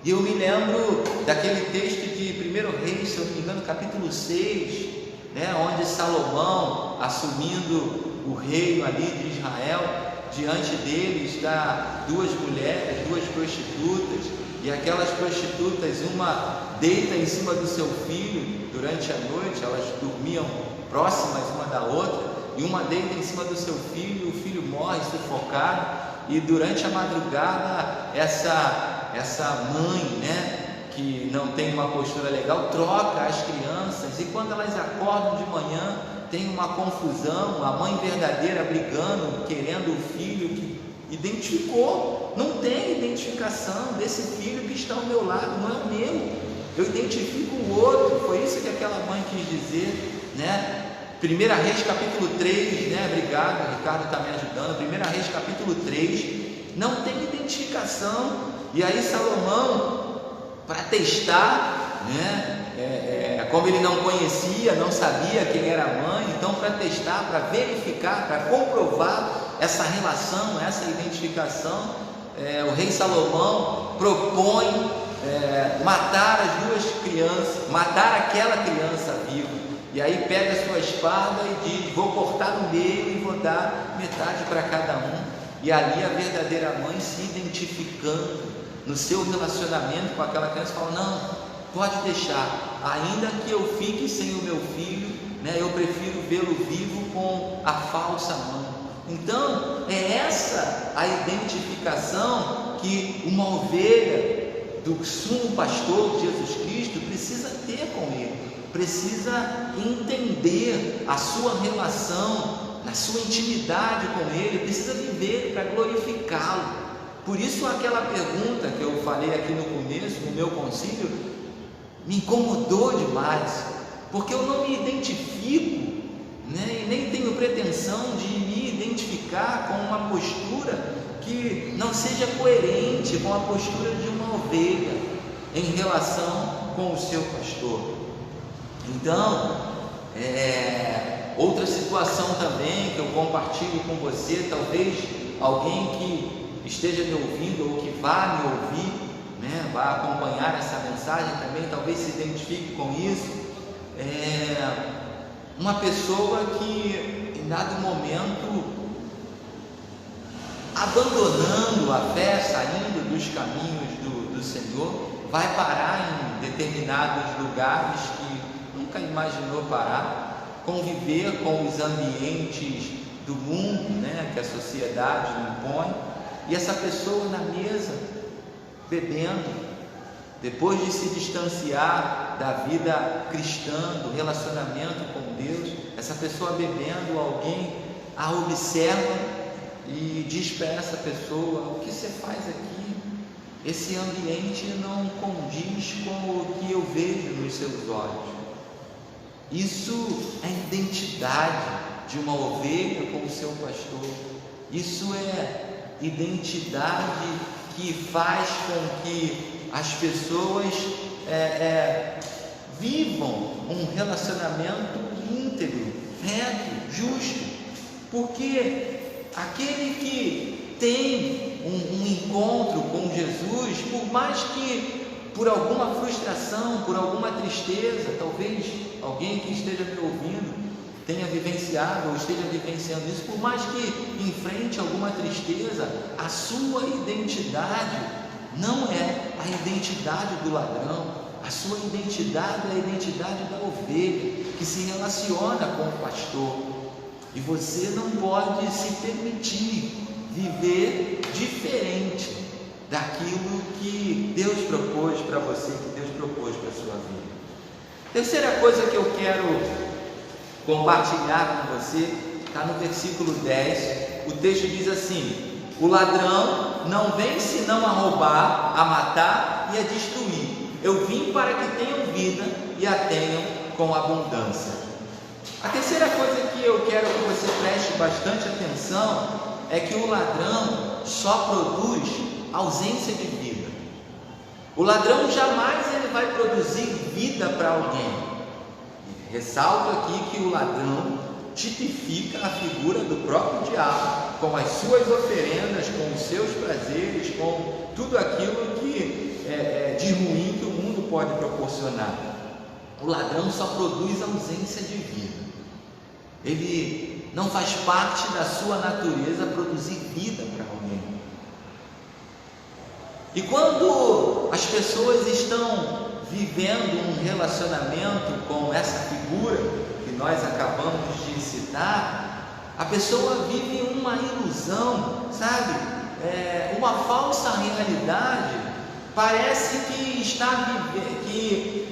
E eu me lembro daquele texto de 1 Reis, se eu não me engano, capítulo 6, né, onde Salomão, assumindo o reino ali de Israel, diante deles está duas mulheres, duas prostitutas, e aquelas prostitutas, uma deita em cima do seu filho durante a noite, elas dormiam próximas uma da outra, e uma deita em cima do seu filho, o filho morre sufocado, e durante a madrugada essa mãe, né, que não tem uma postura legal, troca as crianças, e quando elas acordam de manhã, tem uma confusão, a mãe verdadeira brigando, querendo o filho que identificou, não tem identificação desse filho que está ao meu lado, não é o meu, eu identifico o outro. Foi isso que aquela mãe quis dizer, né? 1 Reis capítulo 3, né? Obrigado, o Ricardo está me ajudando. 1 Reis capítulo 3, não tem identificação, e aí Salomão, para testar, né? Como ele não conhecia, não sabia quem era a mãe, então para testar, para verificar, para comprovar essa relação, essa identificação, o rei Salomão propõe matar as duas crianças, matar aquela criança viva, e aí pega a sua espada e diz: vou cortar no meio e vou dar metade para cada um. E ali a verdadeira mãe, se identificando no seu relacionamento com aquela criança, fala: não, pode deixar, ainda que eu fique sem o meu filho, né, eu prefiro vê-lo vivo com a falsa mãe. Então é essa a identificação que uma ovelha do sumo pastor Jesus Cristo precisa ter com ele, precisa entender a sua relação, na sua intimidade com ele, precisa viver para glorificá-lo. Por isso aquela pergunta que eu falei aqui no começo, no meu concílio, me incomodou demais, porque eu não me identifico, né, e nem tenho pretensão de me identificar com uma postura que não seja coerente com a postura de uma ovelha em relação com o seu pastor. Então, outra situação também que eu compartilho com você, talvez alguém que esteja me ouvindo ou que vá me ouvir, né, vá acompanhar essa mensagem também, talvez se identifique com isso. Uma pessoa que em dado momento, abandonando a fé, saindo dos caminhos do Senhor, vai parar em determinados lugares que nunca imaginou parar, conviver com os ambientes do mundo, né, que a sociedade impõe, e essa pessoa na mesa, bebendo, depois de se distanciar da vida cristã, do relacionamento com Deus, essa pessoa bebendo, alguém a observa e diz para essa pessoa: o que você faz aqui? Esse ambiente não condiz com o que eu vejo nos seus olhos. Isso é identidade de uma ovelha com o seu pastor. Isso é identidade que faz com que as pessoas vivam um relacionamento íntegro, reto, justo, porque aquele que tem um encontro com Jesus, por mais que por alguma frustração, por alguma tristeza, talvez alguém que esteja me ouvindo tenha vivenciado ou esteja vivenciando isso, por mais que enfrente alguma tristeza, a sua identidade não é a identidade do ladrão, a sua identidade é a identidade da ovelha que se relaciona com o pastor. E você não pode se permitir viver diferente daquilo que Deus propôs para você, que Deus propôs para a sua vida. Terceira coisa que eu quero compartilhar com você está no versículo 10. O texto diz assim: o ladrão não vem senão a roubar, a matar e a destruir. Eu vim para que tenham vida e a tenham com abundância. A terceira coisa que eu quero que você preste bastante atenção é que o ladrão só produz ausência de vida. O ladrão jamais ele vai produzir vida para alguém. Ressalto aqui que o ladrão tipifica a figura do próprio diabo, com as suas oferendas, com os seus prazeres, com tudo aquilo que de ruim que o mundo pode proporcionar. O ladrão só produz ausência de vida. Ele não faz parte da sua natureza produzir vida para alguém. E quando as pessoas estão vivendo um relacionamento com essa figura que nós acabamos de citar, a pessoa vive uma ilusão, sabe? Uma falsa realidade. Parece que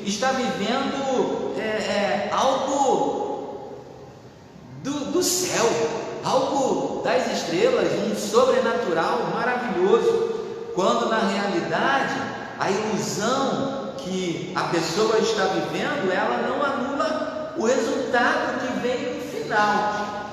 está vivendo algo do céu, algo das estrelas, um sobrenatural maravilhoso, quando na realidade a ilusão que a pessoa está vivendo, ela não anula o resultado que vem no final.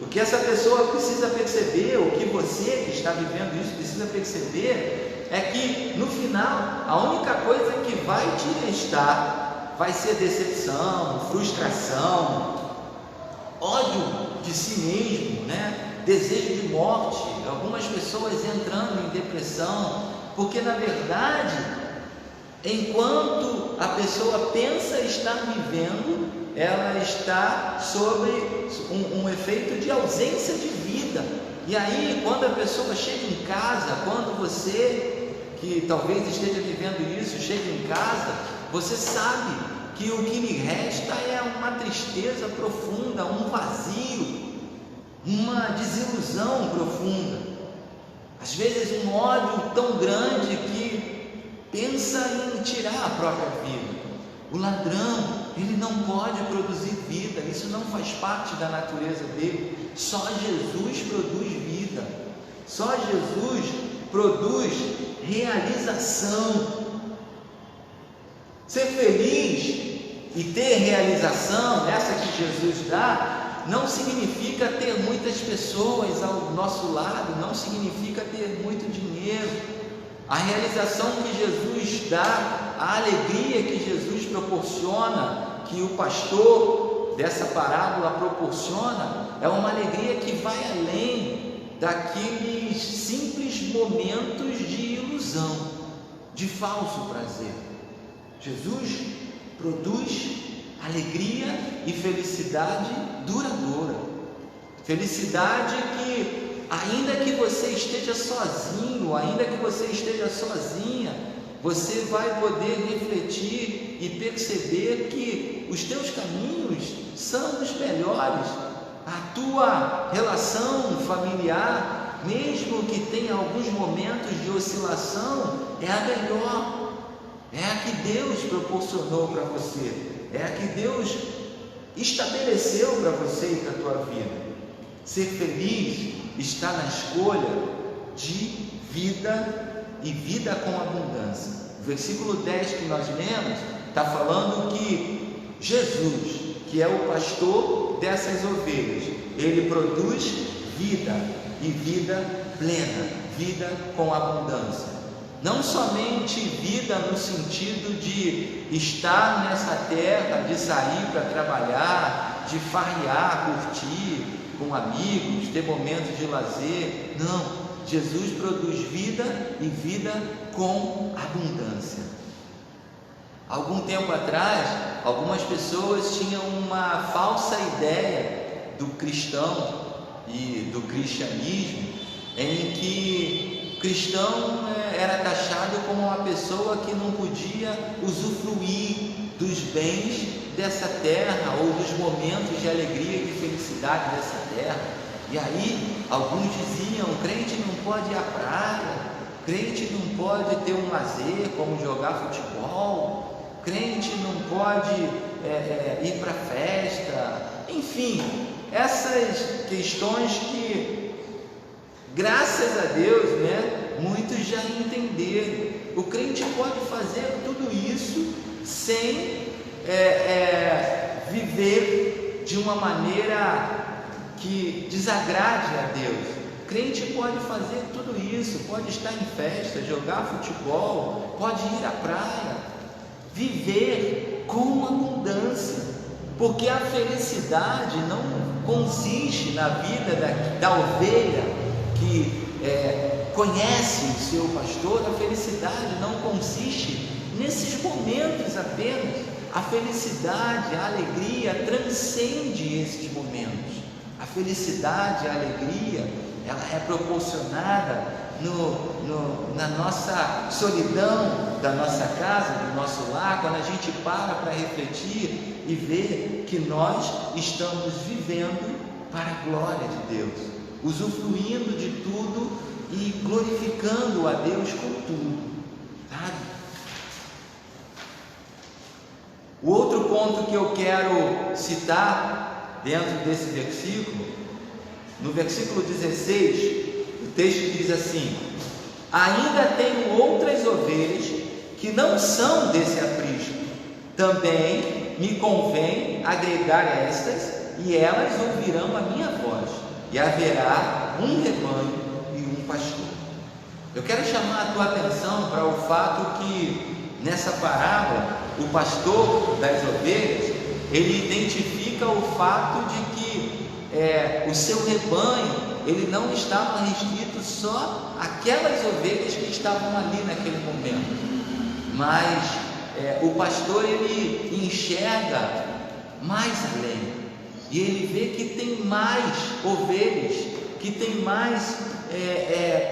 O que essa pessoa precisa perceber, o que você que está vivendo isso precisa perceber, é que no final a única coisa que vai te restar vai ser decepção, frustração, ódio de si mesmo, desejo de morte, algumas pessoas entrando em depressão, porque na verdade, enquanto a pessoa pensa estar vivendo, ela está sobre um efeito de ausência de vida. E aí, quando a pessoa chega em casa, quando você, que talvez esteja vivendo isso, chega em casa, você sabe que o que lhe resta é uma tristeza profunda, um vazio, uma desilusão profunda, às vezes um ódio tão grande que pensa em tirar a própria vida. O ladrão, ele não pode produzir vida, isso não faz parte da natureza dele. Só Jesus produz vida, só Jesus produz realização. Ser feliz e ter realização, essa que Jesus dá, não significa ter muitas pessoas ao nosso lado, não significa ter muito dinheiro. A realização que Jesus dá, a alegria que Jesus proporciona, que o pastor dessa parábola proporciona, é uma alegria que vai além daqueles simples momentos de ilusão, de falso prazer. Jesus produz alegria e felicidade duradoura. Felicidade que, ainda que você esteja sozinho, ainda que você esteja sozinha, você vai poder refletir e perceber que os teus caminhos são os melhores. A tua relação familiar, mesmo que tenha alguns momentos de oscilação, é a melhor. É a que Deus proporcionou para você, é a que Deus estabeleceu para você e para a tua vida. Ser feliz está na escolha de vida e vida com abundância. O versículo 10 que nós lemos está falando que Jesus, que é o pastor dessas ovelhas, ele produz vida e vida plena, vida com abundância. Não somente vida no sentido de estar nessa terra, de sair para trabalhar, de farrear, curtir com amigos, ter momentos de lazer. Não, Jesus produz vida e vida com abundância. Algum tempo atrás, algumas pessoas tinham uma falsa ideia do cristão e do cristianismo, em que cristão era taxado como uma pessoa que não podia usufruir dos bens dessa terra ou dos momentos de alegria e de felicidade dessa terra. E aí alguns diziam: crente não pode ir à praia, crente não pode ter um lazer como jogar futebol, crente não pode ir para festa. Enfim, essas questões que, graças a Deus, muitos já entenderam. O crente pode fazer tudo isso sem viver de uma maneira que desagrade a Deus. O crente pode fazer tudo isso, pode estar em festa, jogar futebol, pode ir à praia, viver com abundância, porque a felicidade não consiste na vida da ovelha que conhece o seu pastor, a felicidade não consiste nesses momentos apenas. A felicidade, a alegria transcende esses momentos. A felicidade, a alegria, ela é proporcionada na nossa solidão da nossa casa, do nosso lar, quando a gente para refletir e ver que nós estamos vivendo para a glória de Deus, usufruindo de tudo e glorificando a Deus com tudo, sabe? O outro ponto que eu quero citar dentro desse versículo, no versículo 16, o texto diz assim: ainda tenho outras ovelhas que não são desse aprisco, também me convém agregar estas, e elas ouvirão a minha voz, e haverá um rebanho e um pastor. Eu quero chamar a tua atenção para o fato que nessa parábola o pastor das ovelhas, ele identifica o fato de que o seu rebanho, ele não estava restrito só àquelas ovelhas que estavam ali naquele momento, mas o pastor, ele enxerga mais além, e ele vê que tem mais ovelhas, que tem mais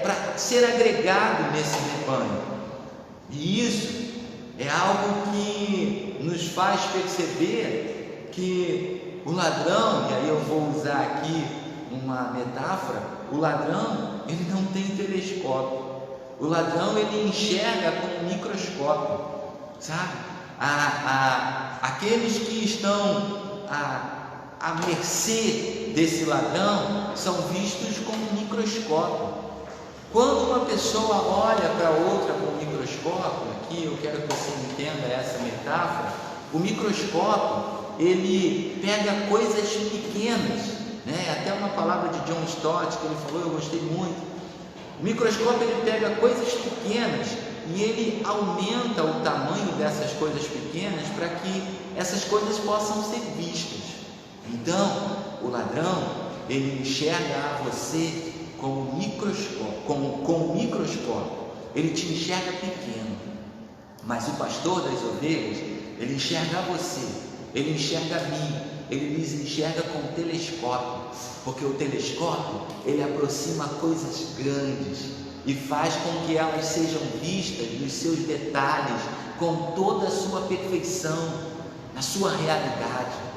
para ser agregado nesse rebanho, e isso é algo que nos faz perceber que o ladrão, e aí eu vou usar aqui uma metáfora, o ladrão, ele não tem telescópio, o ladrão, ele enxerga com um microscópio, sabe? Aqueles que estão à mercê desse ladrão são vistos com um microscópio. Quando uma pessoa olha para outra com um microscópio, aqui eu quero que você entenda essa metáfora, o microscópio, ele pega coisas pequenas, né? Até uma palavra de John Stott que ele falou, eu gostei muito. O microscópio, ele pega coisas pequenas e ele aumenta o tamanho dessas coisas pequenas para que essas coisas possam ser vistas. Então, o ladrão, ele enxerga a você com o microscópio, ele te enxerga pequeno, mas o pastor das ovelhas, ele enxerga você, ele enxerga a mim, ele nos enxerga com o telescópio, porque o telescópio, ele aproxima coisas grandes e faz com que elas sejam vistas nos seus detalhes, com toda a sua perfeição, na sua realidade.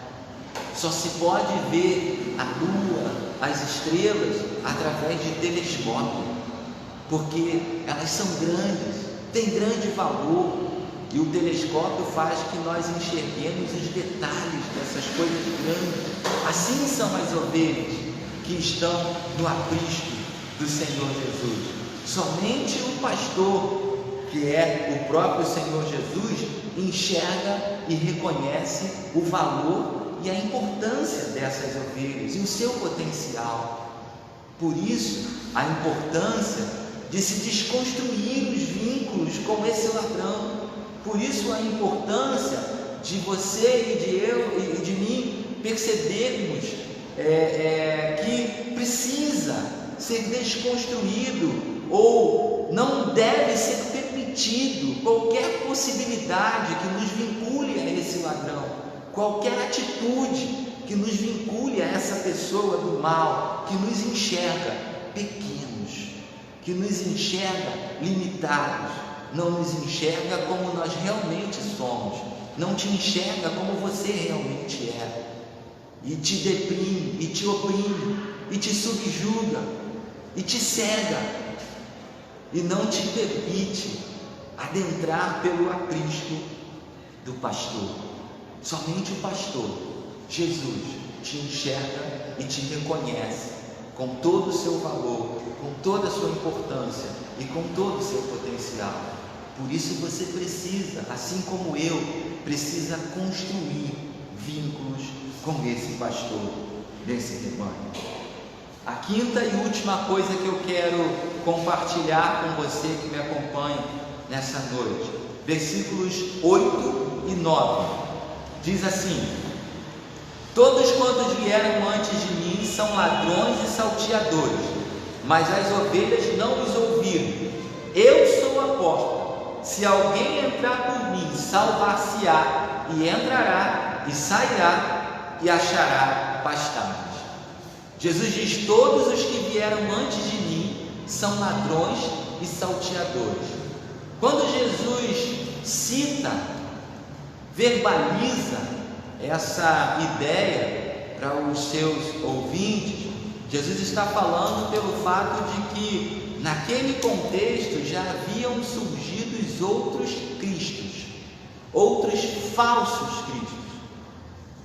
Só se pode ver a lua, as estrelas, através de telescópio, porque elas são grandes, têm grande valor, e o telescópio faz que nós enxerguemos os detalhes dessas coisas grandes. Assim são as ovelhas que estão no aprisco do Senhor Jesus. Somente o pastor, que é o próprio Senhor Jesus, enxerga e reconhece o valor e a importância dessas ovelhas e o seu potencial. Por isso, a importância de se desconstruir os vínculos com esse ladrão. Por isso, a importância de você e de eu e de mim percebermos que precisa ser desconstruído, ou não deve ser permitido qualquer possibilidade que nos vincule a esse ladrão, qualquer atitude que nos vincule a essa pessoa do mal, que nos enxerga pequenos, que nos enxerga limitados, não nos enxerga como nós realmente somos, não te enxerga como você realmente é, e te deprime, e te oprime, e te subjuga, e te cega, e não te permite adentrar pelo aprisco do pastor. Somente o pastor, Jesus, te enxerga e te reconhece com todo o seu valor, com toda a sua importância e com todo o seu potencial. Por isso você precisa, assim como eu, precisa construir vínculos com esse pastor desse rebanho. A quinta e última coisa que eu quero compartilhar com você que me acompanha nessa noite, versículos 8 e 9, diz assim: todos quantos vieram antes de mim são ladrões e salteadores, mas as ovelhas não os ouviram. Eu sou a porta, se alguém entrar por mim, salvar-se-á, e entrará, e sairá, e achará pastagens. Jesus diz: todos os que vieram antes de mim são ladrões e salteadores. Quando Jesus cita, verbaliza essa ideia para os seus ouvintes, Jesus está falando pelo fato de que naquele contexto já haviam surgido os outros cristos, outros falsos cristos.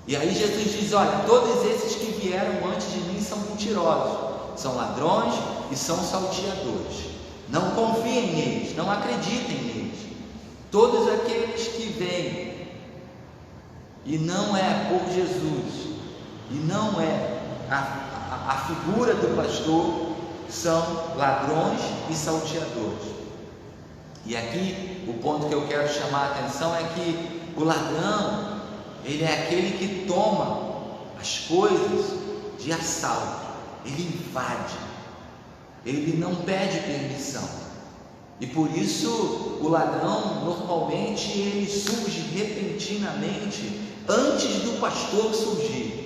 E aí Jesus diz: olha, todos esses que vieram antes de mim são mentirosos, são ladrões e são salteadores. Não confiem neles, não acreditem neles. Todos aqueles que vêm e não é por Jesus, e não é a figura do pastor, são ladrões e salteadores. E aqui o ponto que eu quero chamar a atenção é que o ladrão, ele é aquele que toma as coisas de assalto, ele invade, ele não pede permissão. E por isso o ladrão normalmente ele surge repentinamente antes do pastor surgir,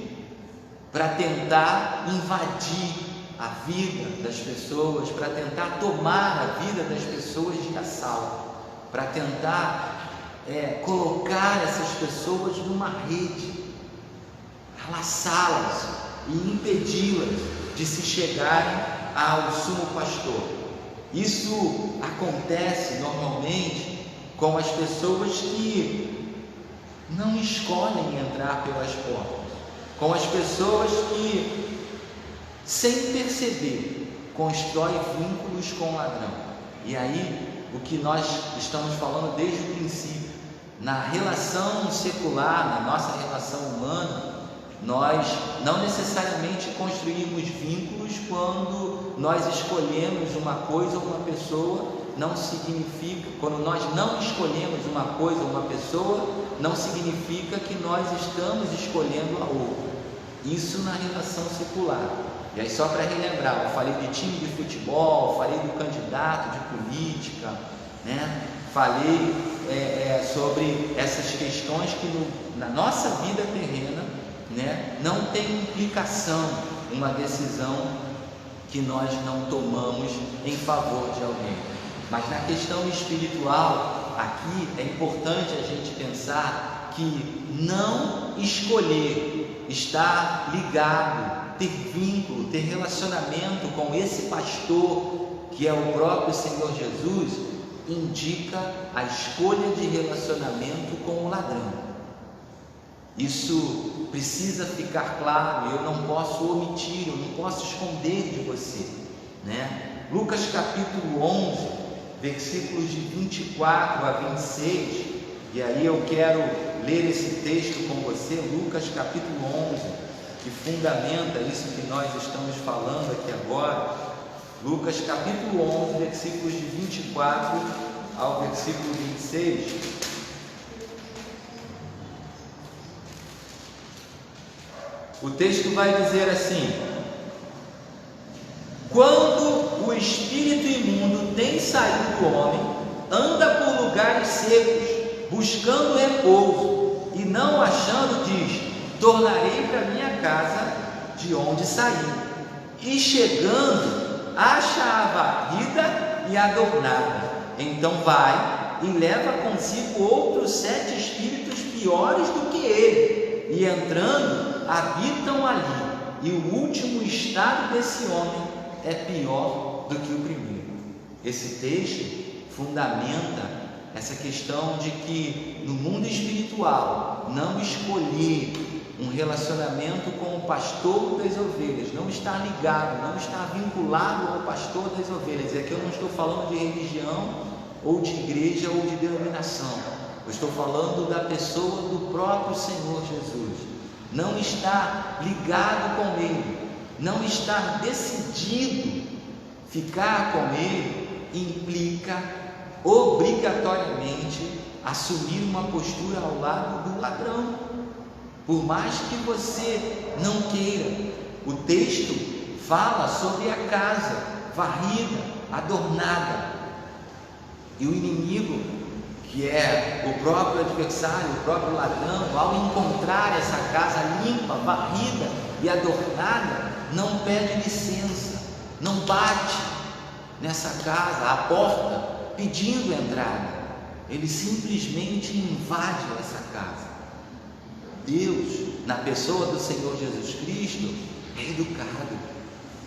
para tentar invadir a vida das pessoas, para tentar tomar a vida das pessoas de assalto, para tentar colocar essas pessoas numa rede, laçá-las e impedi-las de se chegarem ao sumo pastor. Isso acontece normalmente com as pessoas que não escolhem entrar pelas portas, com as pessoas que, sem perceber, constroem vínculos com o ladrão. E aí, o que nós estamos falando desde o princípio, na relação secular, na nossa relação humana, nós não necessariamente construímos vínculos quando nós escolhemos uma coisa ou uma pessoa. Não significa, quando nós não escolhemos uma coisa ou uma pessoa, não significa que nós estamos escolhendo a outra. Isso na relação secular. E aí, só para relembrar, eu falei de time de futebol, falei do candidato de política, né? Falei sobre essas questões que na nossa vida terrena, né, não tem implicação uma decisão que nós não tomamos em favor de alguém. Mas na questão espiritual, aqui é importante a gente pensar que não escolher estar ligado, ter vínculo, ter relacionamento com esse pastor que é o próprio Senhor Jesus, indica a escolha de relacionamento com o ladrão. Isso precisa ficar claro, eu não posso omitir, eu não posso esconder de você, né? Lucas capítulo 11, versículos de 24 a 26, e aí eu quero ler esse texto com você, Lucas capítulo 11, que fundamenta isso que nós estamos falando aqui agora. Lucas capítulo 11, versículos de 24 ao versículo 26. O texto vai dizer assim: quando o espírito imundo tem saído do homem, anda por lugares secos, buscando repouso, e não achando, diz: tornarei para minha casa de onde saí. E chegando, acha a varrida e adornada. Então vai e leva consigo outros 7 espíritos piores do que ele, e entrando, habitam ali, e o último estado desse homem é pior do que o primeiro. Esse texto fundamenta essa questão de que no mundo espiritual, não escolher um relacionamento com o pastor das ovelhas, não estar ligado, não estar vinculado ao pastor das ovelhas. E aqui eu não estou falando de religião, ou de igreja, ou de denominação. Eu estou falando da pessoa do próprio Senhor Jesus. Não estar ligado com Ele, não estar decidido ficar com Ele, implica obrigatoriamente assumir uma postura ao lado do ladrão. Por mais que você não queira, o texto fala sobre a casa varrida, adornada. E o inimigo, que é o próprio adversário, o próprio ladrão, ao encontrar essa casa limpa, varrida e adornada, não pede licença, não bate nessa casa, à porta, pedindo entrada. Ele simplesmente invade essa casa. Deus, na pessoa do Senhor Jesus Cristo, é educado.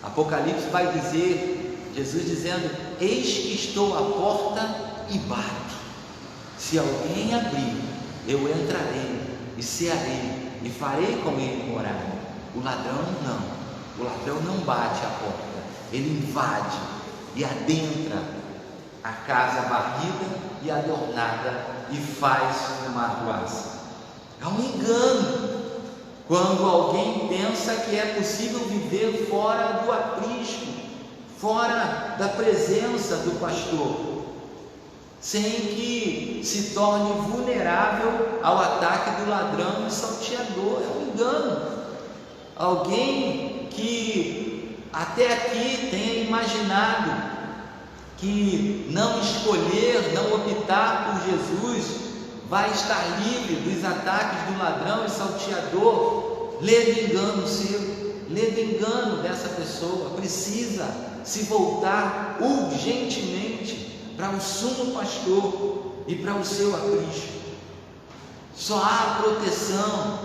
Apocalipse vai dizer, Jesus dizendo: eis que estou à porta e bato. Se alguém abrir, eu entrarei e cearei e farei com ele morada. O ladrão não. O ladrão não bate a porta, ele invade e adentra a casa varrida e adornada e faz uma arruaça. É um engano quando alguém pensa que é possível viver fora do aprisco, fora da presença do pastor, sem que se torne vulnerável ao ataque do ladrão e salteador. É um engano. Alguém que até aqui tenha imaginado que não escolher, não optar por Jesus, vai estar livre dos ataques do ladrão e salteador, leve engano seu, leve engano dessa pessoa. Precisa se voltar urgentemente para o sumo pastor e para o seu aprisco. Só há proteção,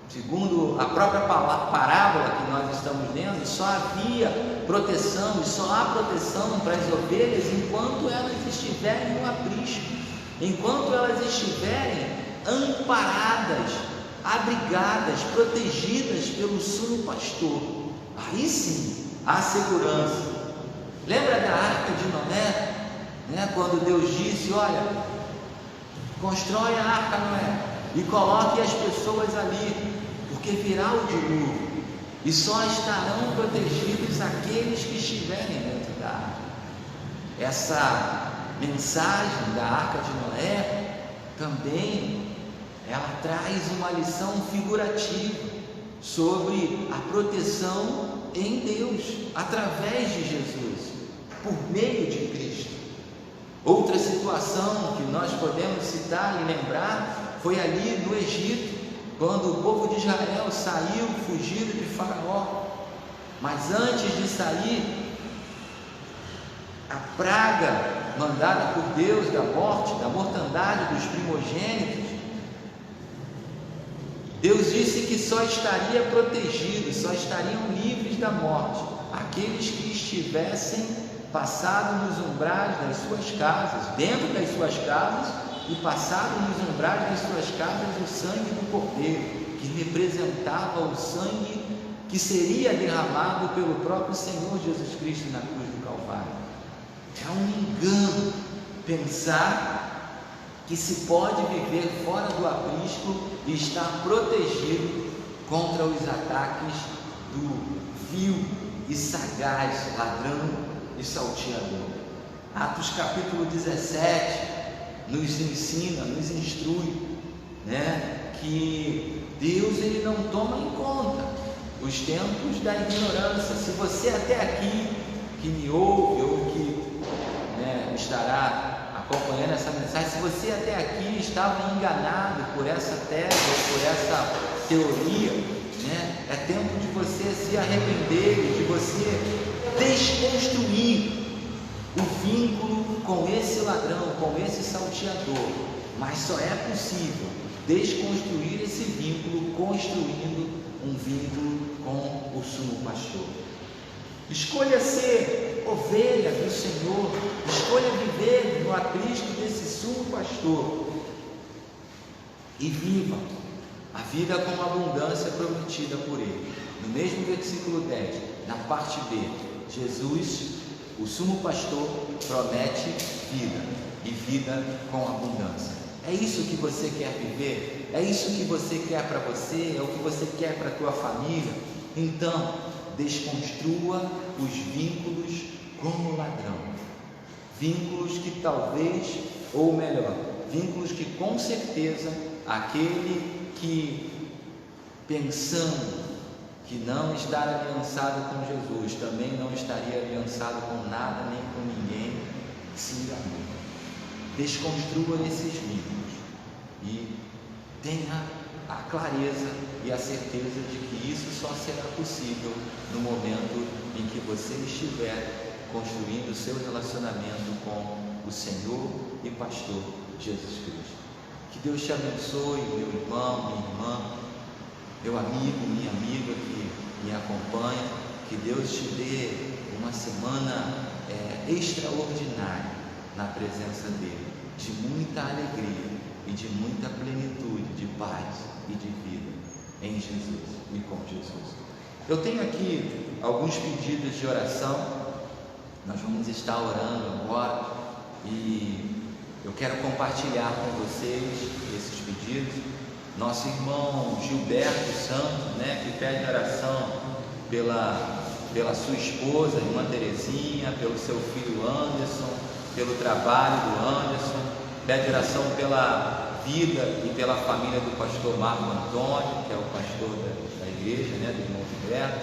segundo a própria parábola que nós estamos lendo, só havia proteção e só há proteção para as ovelhas enquanto elas estiverem no aprisco, enquanto elas estiverem amparadas, abrigadas, protegidas pelo sumo pastor. Aí sim há segurança. Lembra da arca de Noé? Quando Deus disse: olha, constrói a arca, Noé, e coloque as pessoas ali, porque virá o dilúvio, e só estarão protegidos aqueles que estiverem dentro da arca. Essa mensagem da arca de Noé também, ela traz uma lição figurativa sobre a proteção em Deus, através de Jesus, por meio de Cristo. Outra situação que nós podemos citar e lembrar foi ali no Egito, quando o povo de Israel saiu fugido de Faraó. Mas antes de sair, a praga mandada por Deus da morte, da mortandade dos primogênitos, Deus disse que só estaria protegido, só estariam livres da morte aqueles que estivessem passado nos umbrais das suas casas, dentro das suas casas, e passado nos umbrais das suas casas o sangue do Cordeiro, que representava o sangue que seria derramado pelo próprio Senhor Jesus Cristo na cruz do Calvário. É um engano pensar que se pode viver fora do aprisco e estar protegido contra os ataques do vil e sagaz ladrão e salteador. Atos capítulo 17 nos ensina, nos instrui, que Deus ele não toma em conta os tempos da ignorância. Se você até aqui que me ouve ou que estará acompanhando essa mensagem, se você até aqui estava enganado por essa tese ou por essa teoria, é tempo de você se arrepender, de você desconstruir o vínculo com esse ladrão, com esse salteador. Mas só é possível desconstruir esse vínculo construindo um vínculo com o sumo pastor. Escolha ser ovelha do Senhor, escolha viver no aprisco desse sumo pastor e viva a vida com abundância prometida por ele. No mesmo versículo 10, na parte B, Jesus, o sumo pastor, promete vida e vida com abundância. É isso que você quer viver? É isso que você quer para você? É o que você quer para a tua família? Então, desconstrua os vínculos com o ladrão. Vínculos que talvez, ou melhor, vínculos que com certeza aquele que, pensando que não estar aliançado com Jesus também não estaria aliançado com nada nem com ninguém, se enganou. Desconstrua esses vínculos e tenha a clareza e a certeza de que isso só será possível no momento em que você estiver construindo o seu relacionamento com o Senhor e Pastor Jesus Cristo. Que Deus te abençoe, meu irmão, minha irmã, meu amigo, minha amiga que me acompanha. Que Deus te dê uma semana extraordinária na presença dEle, de muita alegria e de muita plenitude de paz e de vida em Jesus e com Jesus. Eu tenho aqui alguns pedidos de oração. Nós vamos estar orando agora e eu quero compartilhar com vocês esses pedidos. Nosso irmão Gilberto Santos, que pede oração pela sua esposa, irmã Terezinha, pelo seu filho Anderson, pelo trabalho do Anderson, pede oração pela vida e pela família do pastor Marco Antônio, que é o pastor da igreja, do irmão Gilberto.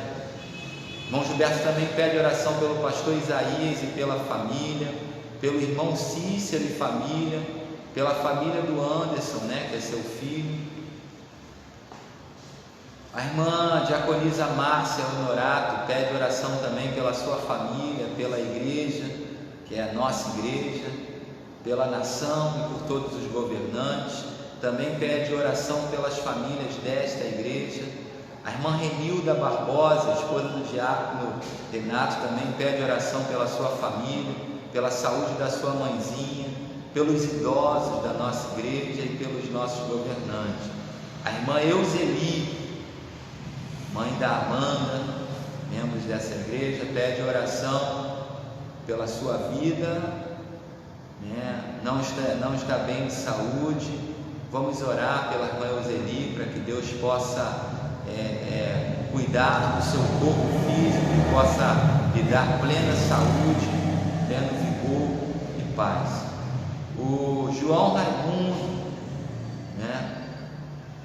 Irmão Gilberto também pede oração pelo pastor Isaías e pela família, pelo irmão Cícero e família, pela família do Anderson, que é seu filho. A irmã diaconisa Márcia Honorato pede oração também pela sua família, pela igreja, que é a nossa igreja, pela nação e por todos os governantes. Também pede oração pelas famílias desta igreja. A irmã Renilda Barbosa, esposa do diácono Renato, também pede oração pela sua família, pela saúde da sua mãezinha, pelos idosos da nossa igreja e pelos nossos governantes. A irmã Euseli, mãe da Amanda, membros dessa igreja, pede oração pela sua vida, não está bem de saúde. Vamos orar pela irmã Euseli para que Deus possa cuidar do seu corpo físico e possa lhe dar plena saúde, pleno vigor e paz. O João Raimundo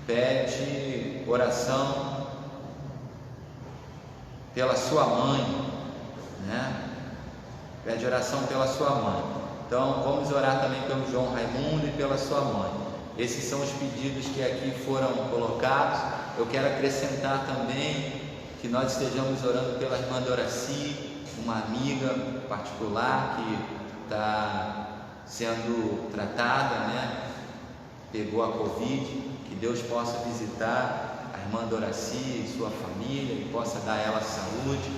pede oração pela sua mãe, pede oração pela sua mãe. Então vamos orar também pelo João Raimundo e pela sua mãe. Esses são os pedidos que aqui foram colocados. Eu quero acrescentar também que nós estejamos orando pela irmã Doraci, uma amiga particular que está sendo tratada, pegou a Covid. Que Deus possa visitar a irmã Doraci e sua família e possa dar a ela saúde.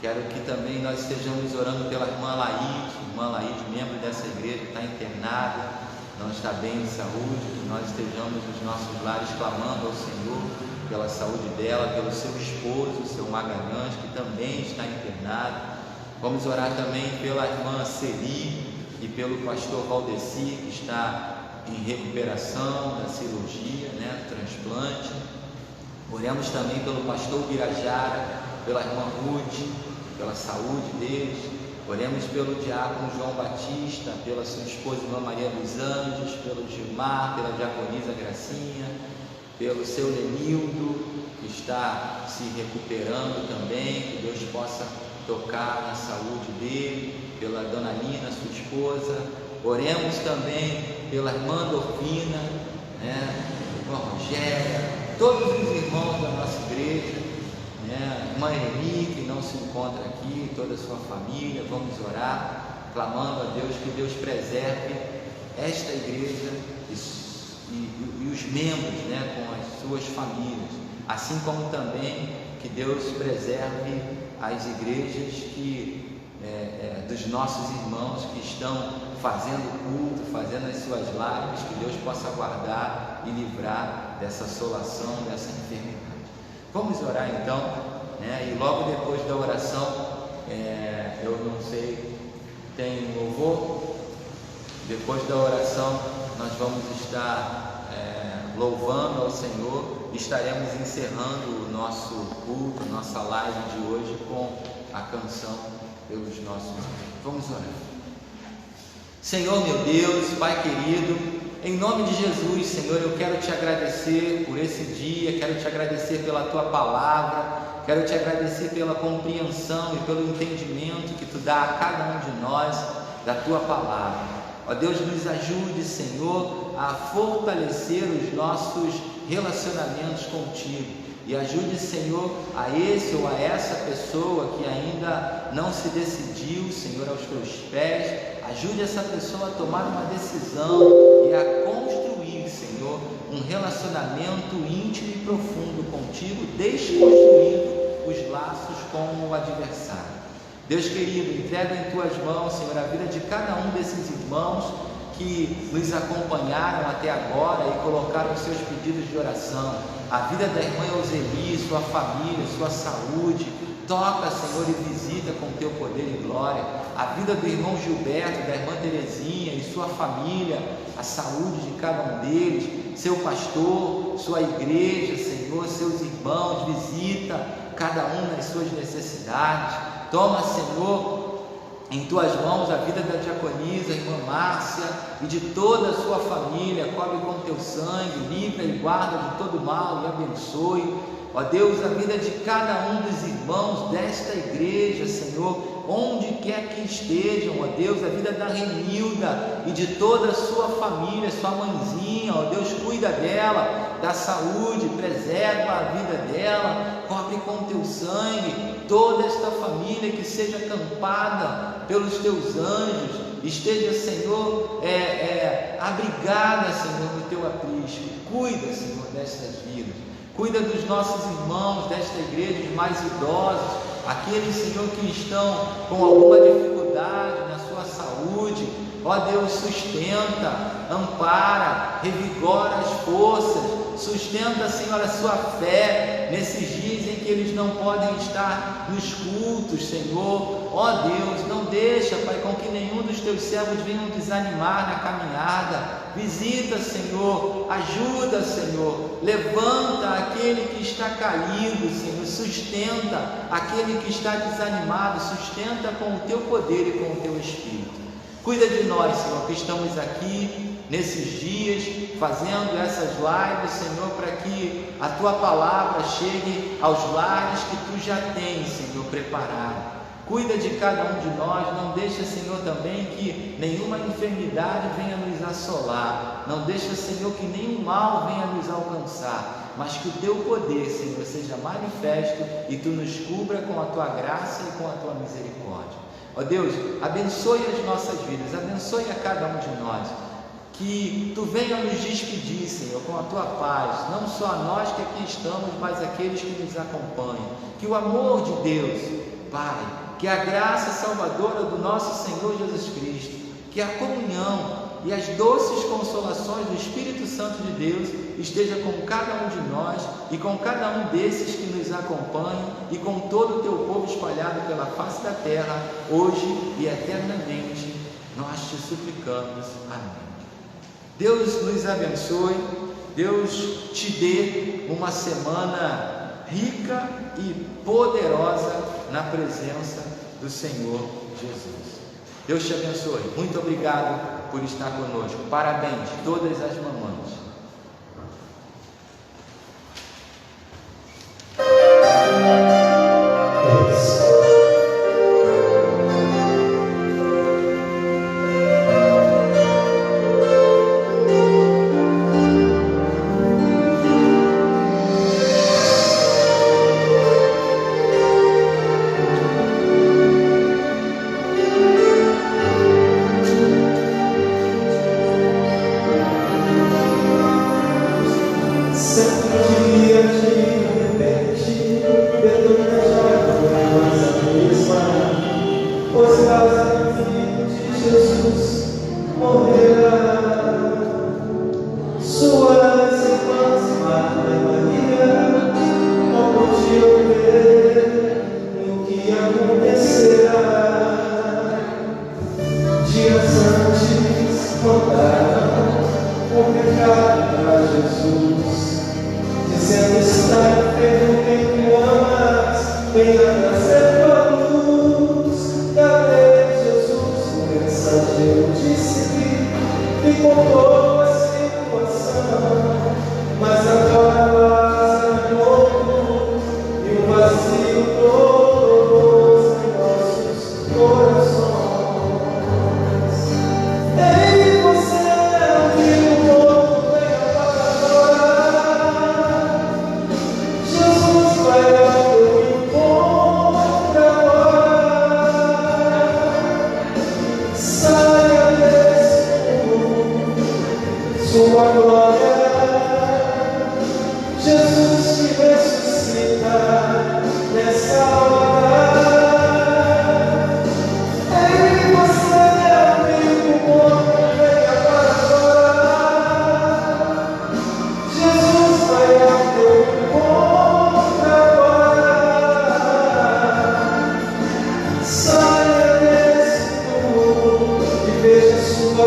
Quero que também nós estejamos orando pela irmã Laide, membro dessa igreja, que está internada, não está bem de saúde. Que nós estejamos nos nossos lares clamando ao Senhor pela saúde dela, pelo seu esposo, o seu Magalhães, que também está internado. Vamos orar também pela irmã Celi e pelo pastor Valdeci, que está em recuperação da cirurgia, transplante. Oremos também pelo pastor Birajara, pela irmã Ruth, pela saúde deles. Oremos pelo diácono João Batista, pela sua esposa irmã Maria dos Anjos, pelo Gilmar, pela diaconisa Gracinha, pelo seu Lenildo, que está se recuperando também. Que Deus possa tocar na saúde dele, pela dona Lina, sua esposa. Oremos também pela irmã Dorfina, irmã Rogéria, todos os irmãos da nossa igreja, irmã Eni, que não se encontra aqui, toda a sua família. Vamos orar, clamando a Deus que Deus preserve esta igreja e os membros, com as suas famílias, assim como também que Deus preserve as igrejas dos nossos irmãos que estão fazendo culto, fazendo as suas lives. Que Deus possa guardar e livrar dessa assolação, dessa enfermidade. Vamos orar então, e logo depois da oração, eu não sei, tem louvor. Depois da oração nós vamos estar louvando ao Senhor. Estaremos encerrando o nosso culto, nossa live de hoje com a canção pelos nossos irmãos. Vamos orar. Senhor meu Deus, Pai querido, Em nome de Jesus, Senhor, eu quero te agradecer por esse dia, quero te agradecer pela tua palavra, quero te agradecer pela compreensão e pelo entendimento que tu dá a cada um de nós da tua palavra. Ó Deus, nos ajude, Senhor, a fortalecer os nossos relacionamentos contigo. E ajude, Senhor, a esse ou a essa pessoa que ainda não se decidiu, Senhor, aos teus pés. Ajude essa pessoa a tomar uma decisão e a construir, Senhor, um relacionamento íntimo e profundo contigo, desconstruindo os laços com o adversário. Deus querido, entrega em tuas mãos, Senhor, a vida de cada um desses irmãos que nos acompanharam até agora e colocaram seus pedidos de oração. A vida da irmã Euseli, sua família, sua saúde. Toca, Senhor, e visita com teu poder e glória. A vida do irmão Gilberto, da irmã Terezinha e sua família, a saúde de cada um deles, seu pastor, sua igreja, Senhor, seus irmãos, visita cada um nas suas necessidades. Toma, Senhor, em tuas mãos a vida da diaconisa, a irmã Márcia e de toda a sua família. Cobre com teu sangue, livra e guarda de todo mal e abençoe, ó Deus, a vida de cada um dos irmãos desta igreja, Senhor, onde quer que estejam, ó Deus, a vida da Renilda e de toda a sua família, sua mãezinha, ó Deus, cuida dela, da saúde, preserva a vida dela, cobre com teu sangue toda esta família, que seja acampada pelos teus anjos, esteja, Senhor, abrigada, Senhor, no teu aprisco. Cuida, Senhor, destas vidas, cuida dos nossos irmãos desta igreja, os mais idosos, aqueles, Senhor, que estão com alguma dificuldade na sua saúde. Ó Deus, sustenta, ampara, revigora as forças, sustenta, Senhor, a sua fé nesses dias em que eles não podem estar nos cultos, Senhor. Ó Deus, não deixa, Pai, com que nenhum dos teus servos venham desanimar na caminhada. Visita, Senhor, ajuda, Senhor, levanta aquele que está caído, Senhor, sustenta aquele que está desanimado, sustenta com o teu poder e com o teu Espírito. Cuida de nós, Senhor, que estamos aqui nesses dias, fazendo essas lives, Senhor, para que a Tua palavra chegue aos lares que Tu já tens, Senhor, preparado. Cuida de cada um de nós, não deixa, Senhor, também que nenhuma enfermidade venha nos assolar, não deixa, Senhor, que nenhum mal venha nos alcançar, mas que o Teu poder, Senhor, seja manifesto e Tu nos cubra com a Tua graça e com a Tua misericórdia. Ó Deus, abençoe as nossas vidas, abençoe a cada um de nós, que Tu venha nos despedir, Senhor, com a Tua paz, não só a nós que aqui estamos, mas aqueles que nos acompanham. Que o amor de Deus, Pai, que a graça salvadora do nosso Senhor Jesus Cristo, que a comunhão e as doces consolações do Espírito Santo de Deus esteja com cada um de nós e com cada um desses que nos acompanham e com todo o Teu povo espalhado pela face da terra, hoje e eternamente, nós te suplicamos. Amém. Deus nos abençoe, Deus te dê uma semana rica e poderosa na presença do Senhor Jesus. Deus te abençoe. Muito obrigado por estar conosco. Parabéns, todas as mamães.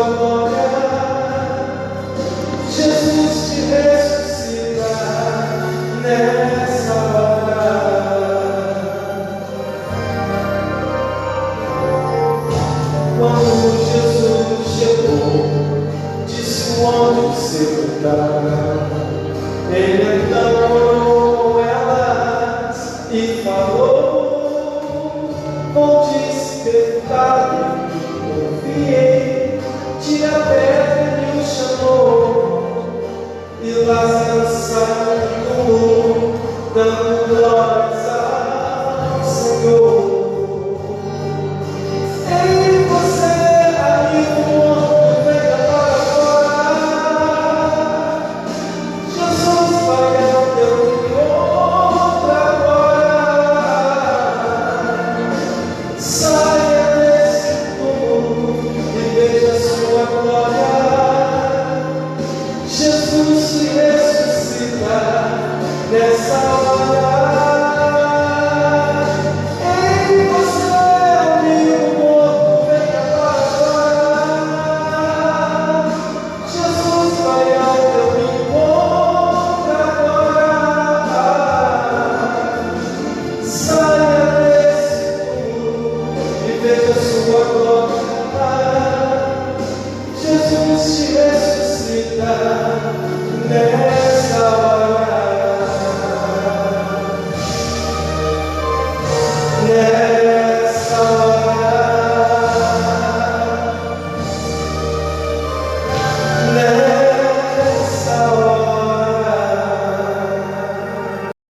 sua glória, Jesus te ressuscita nessa hora. Quando Jesus chegou, disse onde sepultar. Ele então orou elas e falou: vou despertar, confiei, tira a pedra e o chamou. E Lázaro saiu do túmulo, dando glórias ao Senhor. Ei, você aí no mundo, venha para fora. Jesus vai ao teu encontro agora. Saia desse túmulo e veja sua glória. Jesus te ressuscita nessa hora. Ei, você amigo morto, venha para agora. Jesus vai ao teu encontro agora. Saia desse túmulo e veja sua glória. Jesus te ressuscita.